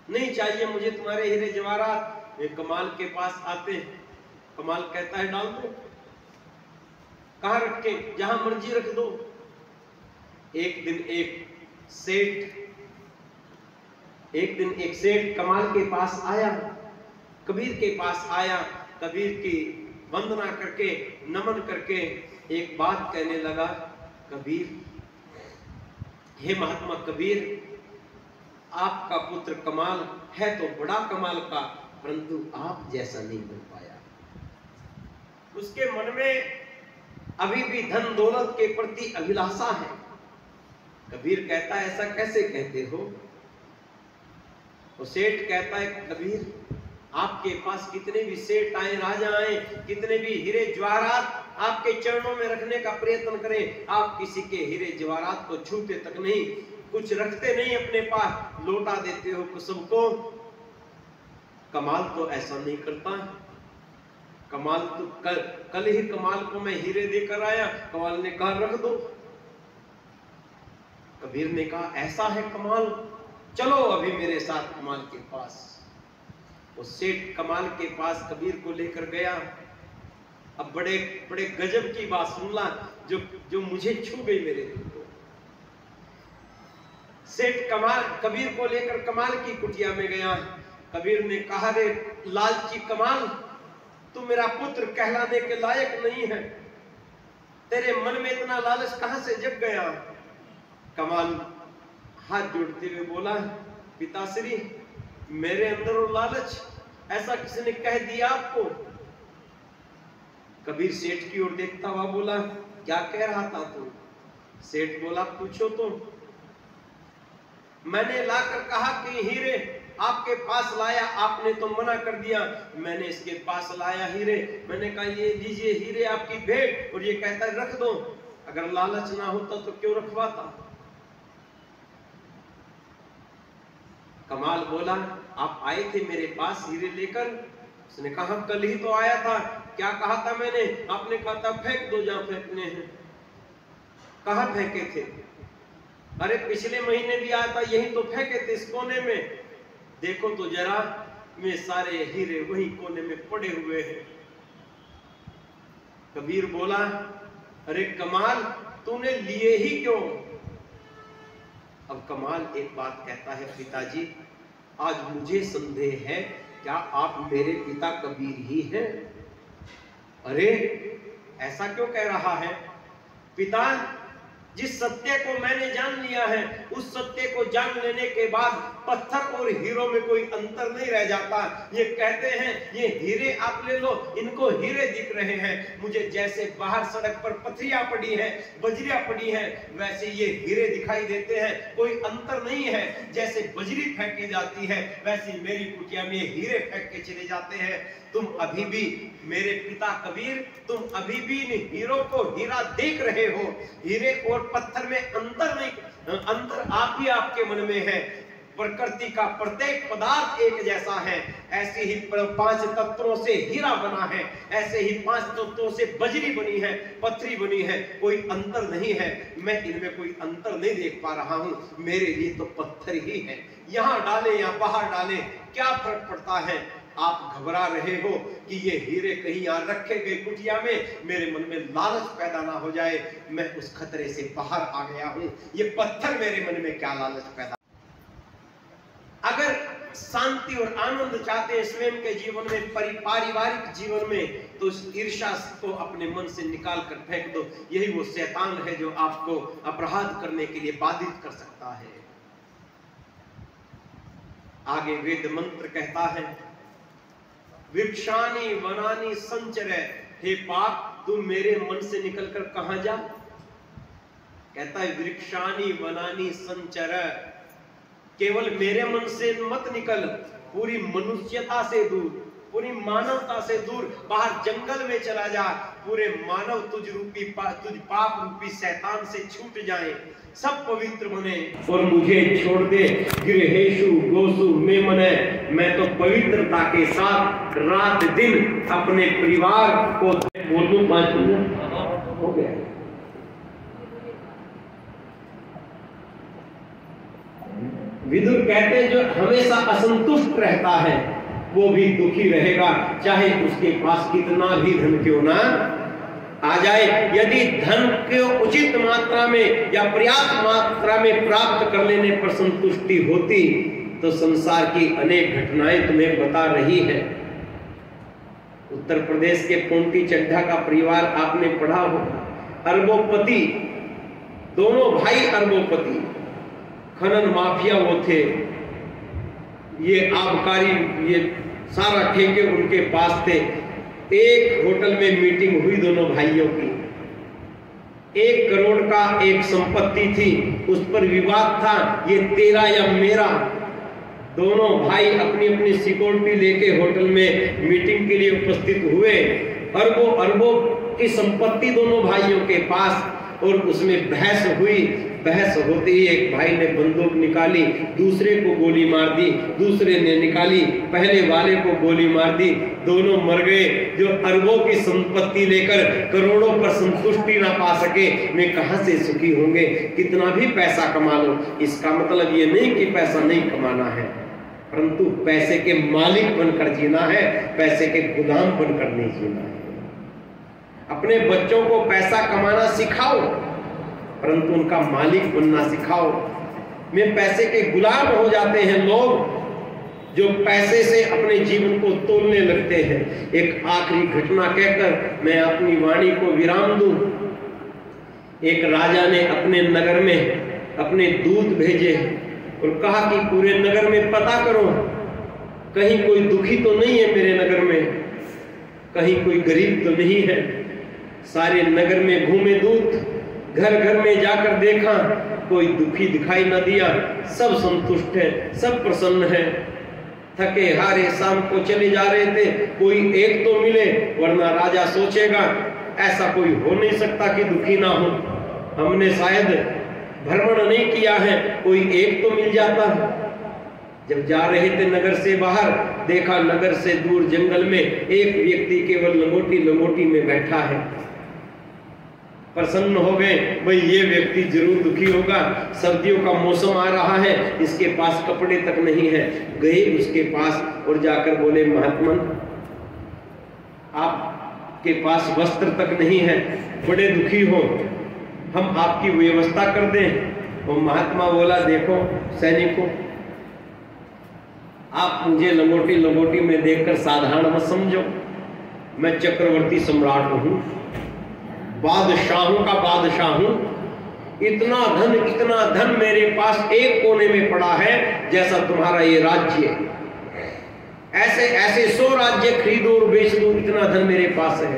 नहीं चाहिए मुझे तुम्हारे हीरे जवाहरात। वे कमाल के पास आते। कमाल कहता है, डाल दो। कहां रखे? जहां मर्जी रख दो। एक दिन एक सेठ कमाल के पास आया, कबीर के पास आया। कबीर की वंदना करके, नमन करके एक बात कहने लगा, कबीर, हे महात्मा कबीर, आपका पुत्र कमाल है तो बड़ा कमाल का, परंतु आप जैसा नहीं बन पाया। उसके मन में अभी भी धन दौलत के प्रति अभिलाषा है। कबीर कहता है, ऐसा कैसे कहते हो? वो सेठ कहता है, कबीर आपके पास कितने भी सेठ आए, राजा आए, कितने भी हीरे जवाहरात आपके चरणों में रखने का प्रयत्न करें, आप किसी के हीरे जवाहरात को छूते तक नहीं, कुछ रखते नहीं अपने पास, लौटा देते हो सबको। कमाल तो ऐसा नहीं करता। कमाल तो कल ही कमाल को मैं हीरे देकर आया। कमाल ने कहा, रख दो। कबीर ने कहा, ऐसा है कमाल, चलो अभी मेरे साथ कमाल के पास। वो सेठ कमाल के पास कबीर को लेकर गया। अब बड़े बड़े गजब की बात सुनना, जो मुझे छू गई मेरे दिल को। सेठ कबीर को लेकर कमाल की कुटिया में गया। कबीर ने कहा, रे लालची कमाल, तू मेरा पुत्र कहलाने के लायक नहीं है, तेरे मन में इतना लालच कहां से जग गया? कमाल हाथ जोड़ते हुए बोला, पिताश्री, मेरे अंदर वो लालच, ऐसा किसने कह दिया आपको? कबीर सेठ की ओर देखता हुआ बोला, क्या कह रहा था तू? सेठ बोला, पूछो तो। मैंने लाकर कहा कि हीरे आपके पास लाया, आपने तो मना कर दिया। मैंने इसके पास लाया हीरे, मैंने कहा ये लीजिए हीरे आपकी भेंट, और ये कहता है रख दो। अगर लालच ना होता तो क्यों रखवाता? कमाल बोला, आप आए थे मेरे पास हीरे लेकर? उसने कहा, कल ही तो आया था। क्या कहा था मैंने? आपने कहा था फेंक दो जहां फेंकने हैं। कहां फेंके थे? अरे पिछले महीने भी आया था, यही तो फेंके थे इस कोने में। देखो तो जरा, में सारे हीरे वही कोने में पड़े हुए हैं। कबीर बोला, अरे कमाल, तूने लिए ही क्यों? अब कमाल एक बात कहता है, पिताजी, आज मुझे संदेह है, क्या आप मेरे पिता कबीर ही हैं? अरे ऐसा क्यों कह रहा है? पिता, जिस सत्य को मैंने जान लिया है, उस सत्य को जान लेने के बाद पत्थर और हीरो में कोई अंतर नहीं रह जाता। ये कहते हैं ये हीरे आप ले लो, इनको हीरे दिख रहे हैं, मुझे जैसे बाहर सड़क पर पथरियां पड़ी है, बजरियां पड़ी है, वैसे ये हीरे दिखाई देते हैं, कोई अंतर नहीं है। जैसे बजरी फेंकी जाती है वैसे मेरी कुटिया में हीरे फेंक के चले जाते हैं। तुम अभी भी मेरे पिता कबीर, तुम अभी भी इन हीरो को हीरा देख रहे हो। हीरे और पत्थर में अंतर नहीं, अंतर आप ही आपके मन में है। प्रकृति का प्रत्येक पदार्थ एक जैसा है। ऐसे ही 5 तत्वों से हीरा बना है, ऐसे ही 5 तत्वों से बजरी बनी है, पथरी बनी है, कोई अंतर नहीं है। मैं इनमें कोई अंतर नहीं देख पा रहा हूं, मेरे लिए तो पत्थर ही है। यहां डाले या बाहर डाले क्या फर्क पड़ता है। आप घबरा रहे हो कि ये हीरे कहीं यहां रखे गए कुटिया में, मेरे मन में लालच पैदा ना हो जाए। मैं उस खतरे से बाहर आ गया हूं। ये पत्थर मेरे मन में क्या लालच पैदा। अगर शांति और आनंद चाहते हैं स्वयं के जीवन में, पारिवारिक जीवन में, तो इस ईर्ष्या को अपने मन से निकाल कर फेंक दो। यही वो शैतान है जो आपको अपराध करने के लिए बाधित कर सकता है। आगे वेद मंत्र कहता है, वृक्षानी वनानी संचर, हे पाप तुम मेरे मन से निकलकर कहां जा। कहता है वृक्षानी वनानी संचर, केवल मेरे मन से मत निकल, पूरी मनुष्यता से दूर, पूरी मानवता से दूर बाहर जंगल में चला जा। पूरे मानव तुझ पाप रूपी शैतान से छूट जाए, सब पवित्र बने और मुझे छोड़ दे। गृहेषु गोसु में मने, मैं तो पवित्रता के साथ रात दिन अपने परिवार को बोलूं। 5 मिनट हो गया। विदुर कहते हैं जो हमेशा असंतुष्ट रहता है वो भी दुखी रहेगा, चाहे उसके पास कितना भी धन क्यों ना आ जाए। यदि धन को उचित मात्रा में या पर्याप्त मात्रा में प्राप्त कर लेने पर संतुष्टि होती तो संसार की अनेक घटनाएं तुम्हें बता रही है। उत्तर प्रदेश के पोंटी चड्ढा का परिवार आपने पढ़ा हो, अरबोपति, दोनों भाई अरबोपति, खनन माफिया वो थे। ये आबकारी, ये सारा ठेके उनके पास थे। एक होटल में मीटिंग हुई दोनों भाइयों की, 1 करोड़ का एक संपत्ति थी, उस पर विवाद था, ये तेरा या मेरा। दोनों भाई अपनी अपनी सिक्योरिटी लेके होटल में मीटिंग के लिए उपस्थित हुए। अरबों अरबों की संपत्ति दोनों भाइयों के पास, और उसमें बहस हुई। बहस होते ही एक भाई ने बंदूक निकाली, दूसरे को गोली मार दी, दूसरे ने निकाली, पहले वाले को गोली मार दी, दोनों मर गए। जो अरबों की संपत्ति लेकर करोड़ों पर संतुष्टि ना पा सके, वे कहां से सुखी होंगे। कितना भी पैसा कमा लो, इसका मतलब ये नहीं कि पैसा नहीं कमाना है, परंतु पैसे के मालिक बनकर जीना है, पैसे के गुलाम बनकर नहीं जीना है। अपने बच्चों को पैसा कमाना सिखाओ, परंतु उनका मालिक बनना सिखाओ। में पैसे के गुलाम हो जाते हैं लोग, जो पैसे से अपने जीवन को तोलने लगते हैं। एक आखिरी घटना कहकर मैं अपनी वाणी को विराम दूं। एक राजा ने अपने नगर में अपने दूत भेजे और कहा कि पूरे नगर में पता करो, कहीं कोई दुखी तो नहीं है मेरे नगर में, कहीं कोई गरीब तो नहीं है। सारे नगर में घूमे दूत, घर घर में जाकर देखा, कोई दुखी दिखाई न दिया, सब संतुष्ट है, सब प्रसन्न है। थके हारे शाम को चले जा रहे थे, कोई एक तो मिले, वरना राजा सोचेगा ऐसा कोई हो नहीं सकता कि दुखी ना हो, हमने शायद भ्रमण नहीं किया है, कोई एक तो मिल जाता। जब जा रहे थे नगर से बाहर, देखा नगर से दूर जंगल में एक व्यक्ति केवल लंगोटी में बैठा है। प्रसन्न हो गए, भाई ये व्यक्ति जरूर दुखी होगा, सर्दियों का मौसम आ रहा है, इसके पास कपड़े तक नहीं है। गए उसके पास और जाकर बोले, महात्मन आपके पास वस्त्र तक नहीं है, बड़े दुखी हो, हम आपकी व्यवस्था कर दें। और महात्मा बोला, देखो सैनिकों, आप मुझे लंगोटी में देखकर साधारण मत समझो, मैं चक्रवर्ती सम्राट हूं, बादशाहों का बादशाह हूं। इतना धन मेरे पास एक कोने में पड़ा है जैसा तुम्हारा ये राज्य। ऐसे ऐसे 100 राज्य खरीदो और बेच दो, इतना धन मेरे पास है।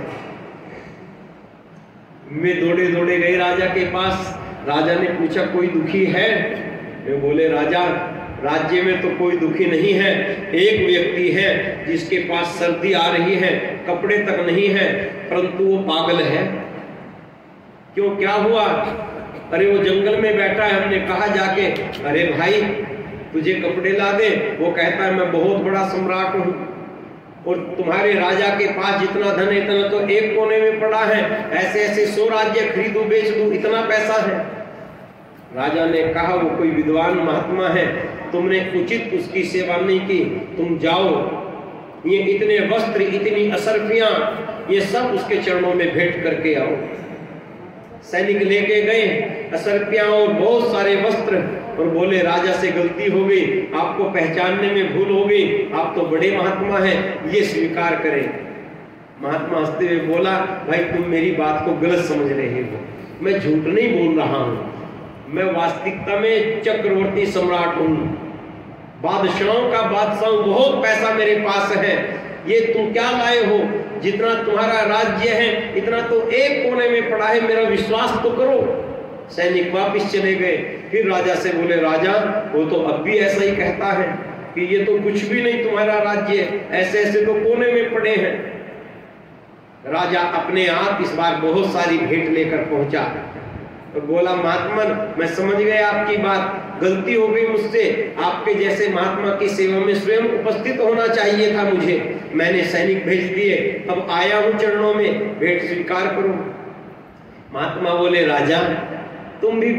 मैं दौड़े दौड़े गए राजा के पास। राजा ने पूछा कोई दुखी है? मैं बोले राजा राज्य में तो कोई दुखी नहीं है, एक व्यक्ति है जिसके पास सर्दी आ रही है, कपड़े तक नहीं है, परंतु वो पागल है। क्यों, क्या हुआ? अरे वो जंगल में बैठा है, हमने कहा जाके अरे भाई तुझे कपड़े ला दे, वो कहता है मैं बहुत बड़ा सम्राट हूं और तुम्हारे राजा के पास जितना धन है इतना तो एक कोने में पड़ा है, ऐसे ऐसे 100 राज्य खरीदू बेच दूं, इतना पैसा है। राजा ने कहा वो कोई विद्वान महात्मा है, तुमने उचित उसकी सेवा नहीं की, तुम जाओ, ये इतने वस्त्र इतनी असरफियां ये सब उसके चरणों में भेंट करके आओ। सैनिक लेके गए असरफियां और बहुत सारे वस्त्र और बोले राजा से गलती हो गई, आपको पहचानने में भूल हो गई, आप तो बड़े महात्मा हैं, ये स्वीकार करें। महात्मा हंसते हुए बोला भाई तुम मेरी बात को गलत समझ रहे हो, मैं झूठ नहीं बोल रहा हूं, मैं वास्तविकता में चक्रवर्ती सम्राट हूं, बादशाहों का बादशाह, बहुत पैसा मेरे पास है, ये तुम क्या लाए हो? जितना तुम्हारा राज्य है इतना तो एक कोने में पड़ा है, मेरा विश्वास तो करो। सैनिक वापिस चले गए। फिर राजा से बोले राजा वो तो अब भी ऐसा ही कहता है कि ये तो कुछ भी नहीं तुम्हारा राज्य, ऐसे ऐसे तो कोने में पड़े हैं। राजा अपने आप इस बार बहुत सारी भेंट लेकर पहुंचा और बोला महात्मन मैं समझ गया आपकी बात, गलती हो गई मुझसे, आपके जैसे महात्मा की सेवा में स्वयं उपस्थित होना चाहिए था मुझे, मैंने सैनिक भेज दिए, अब आया हूं चरणों में, भेंट स्वीकार करो। महात्मा बोले राजा तुम भी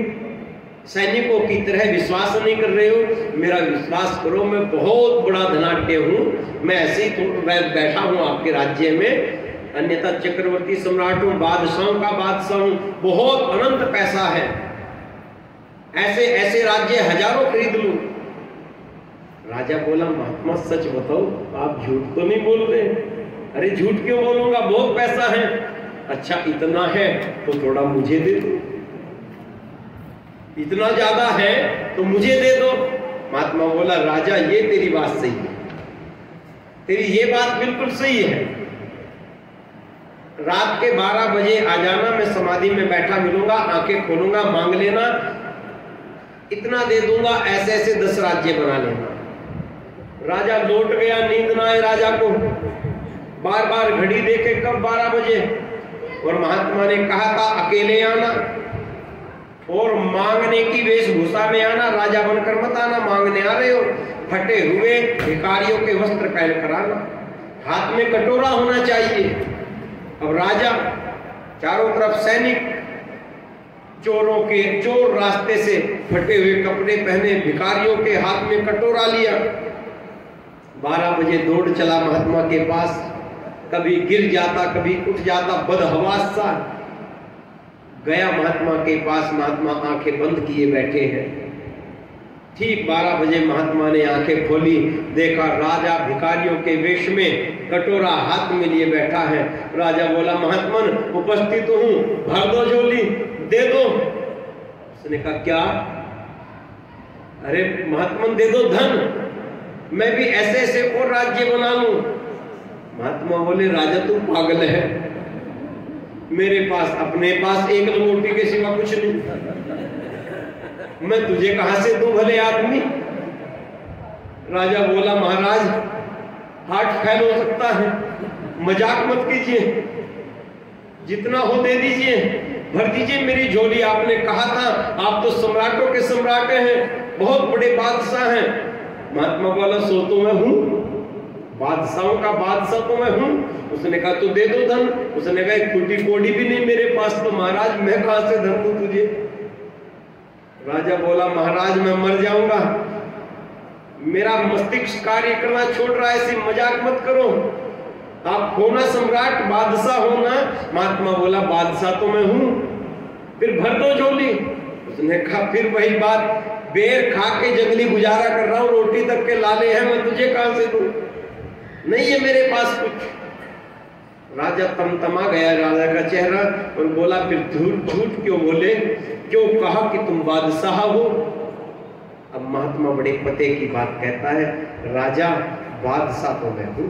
सैनिकों की तरह विश्वास नहीं कर रहे हो, मेरा विश्वास करो, मैं बहुत बड़ा धनाढ्य हूं, मैं ऐसे ही बैठा हूं आपके राज्य में, अन्यथा चक्रवर्ती सम्राट हूं, बादशाहों का बादशाह हूं, बहुत अनंत पैसा है, ऐसे ऐसे राज्य हजारों खरीद लूं। राजा बोला महात्मा सच बताओ, आप झूठ तो नहीं बोल रहे? अरे झूठ क्यों बोलूंगा, बहुत पैसा है। अच्छा इतना है तो थोड़ा मुझे दे दो, इतना ज्यादा है तो मुझे दे दो। महात्मा बोला राजा ये तेरी बात सही है, तेरी ये बात बिल्कुल सही है, रात के 12 बजे आ जाना, मैं समाधि में बैठा मिलूंगा, आंखें खोलूंगा, मांग लेना, इतना दे दूंगा, ऐसे ऐसे 10 राज्य बना लेना। राजा लौट गया, नींद ना आए राजा को, बार बार घड़ी देखे कब 12 बजे, और महात्मा ने कहा था अकेले आना और मांगने की वेशभूषा में आना, राजा बनकर मत आना, मांगने आ रहे हो, फटे हुए भिखारियों के वस्त्र पहन कर आना, हाथ में कटोरा होना चाहिए। अब राजा, चारों तरफ सैनिक, चोर रास्ते से फटे हुए कपड़े पहने, भिखारियों के हाथ में कटोरा लिया। 12 बजे दौड़ चला महात्मा के पास, कभी गिर जाता कभी उठ जाता, बदहवास सा गया महात्मा के पास। महात्मा आंखें बंद किए बैठे हैं। ठीक 12 बजे महात्मा ने आंखें खोली, देखा राजा भिखारियों के वेश में कटोरा हाथ में लिए बैठा है। राजा बोला महात्मन उपस्थित हूं, भर दो झोली, दे दो। उसने कहा क्या? अरे महात्मन दे दो धन, मैं भी ऐसे ऐसे और राज्य बना लूं। महात्मा बोले राजा तू पागल है, मेरे पास अपने पास एक लंगोटी के सिवा कुछ नहीं, मैं तुझे कहां से दूं भले आदमी। राजा बोला महाराज हार्ट फेल हो सकता है, मजाक मत कीजिए, जितना हो दे दीजिए, भर दीजिए मेरी झोली। आपने कहा था आप तो सम्राटों के सम्राट हैं, बहुत बड़े बादशाह हैं। महात्मा बोला सो तो मैं हूं, बादशाहों का बादशाह तो मैं हूं। उसने कहा तो दे दो धन। उसने कहा फूटी कोड़ी भी नहीं मेरे पास, तो महाराज मैं कहां से धन दूं तुझे। राजा बोला महाराज मैं मर जाऊंगा, मेरा मस्तिष्क कार्य करना छोड़ रहा है, ऐसी मजाक मत करो, आप होना सम्राट, बादशाह होना। महात्मा बोला बादशाह तो मैं हूं, फिर भर दो झोली। उसने कहा फिर वही बात, बेर खा के जंगली गुजारा कर रहा हूं, रोटी तक के लाले हैं, मैं तुझे कहां से दूं, नहीं है मेरे पास कुछ। राजा तमतमा गया, राजा का चेहरा, और बोला फिर झूठ क्यों बोले, क्यों कहा कि तुम बादशाह हो। अब महात्मा बड़े पते की बात कहता है, राजा बादशाह तो मैं हूं।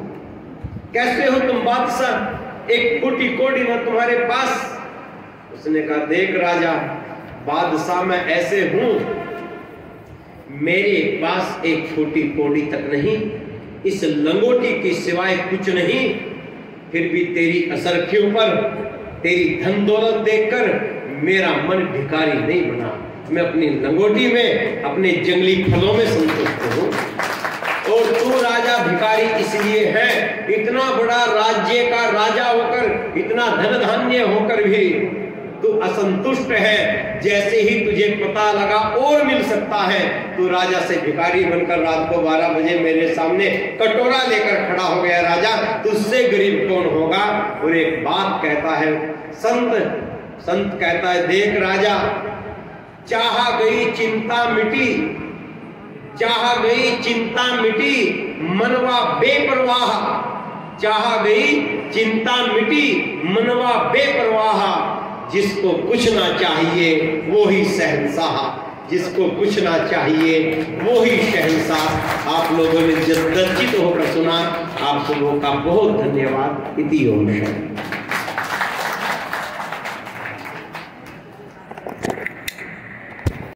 कैसे हो तुम बादशाह, एक फूटी कोड़ी ना तुम्हारे पास। उसने कहा, देख राजा, बादशाह मैं ऐसे हूं, मेरे पास एक फूटी कोड़ी तक नहीं, इस लंगोटी की सिवाय कुछ नहीं, फिर भी तेरी असरखियों पर, तेरी धन दौलत देखकर मेरा मन भिखारी नहीं बना। मैं अपनी लंगोटी में, अपने जंगली फलों में संतुष्ट हूं। और तू राजा भिखारी इसलिए है, इतना बड़ा राज्य का राजा होकर, इतना धन धान्य होकर भी तू असंतुष्ट है। जैसे ही तुझे पता लगा और मिल सकता है, तू राजा से भिखारी बनकर रात को 12 बजे मेरे सामने कटोरा लेकर खड़ा हो गया। राजा, तुझसे गरीब कौन होगा। और एक बात कहता है संत कहता है, देख राजा, चाहा गई चिंता मिटी, चाहा गई चिंता मिटी, मनवा बेपरवाह। चाहा गई चिंता मिटी, मनवा बेपरवाह। जिसको कुछ ना चाहिए वो ही शहंशाह, जिसको कुछ ना चाहिए वो ही शहंशाह। आप लोगों ने जद्दचित होकर सुना, आप सबों का बहुत धन्यवाद। इति ओम शांति।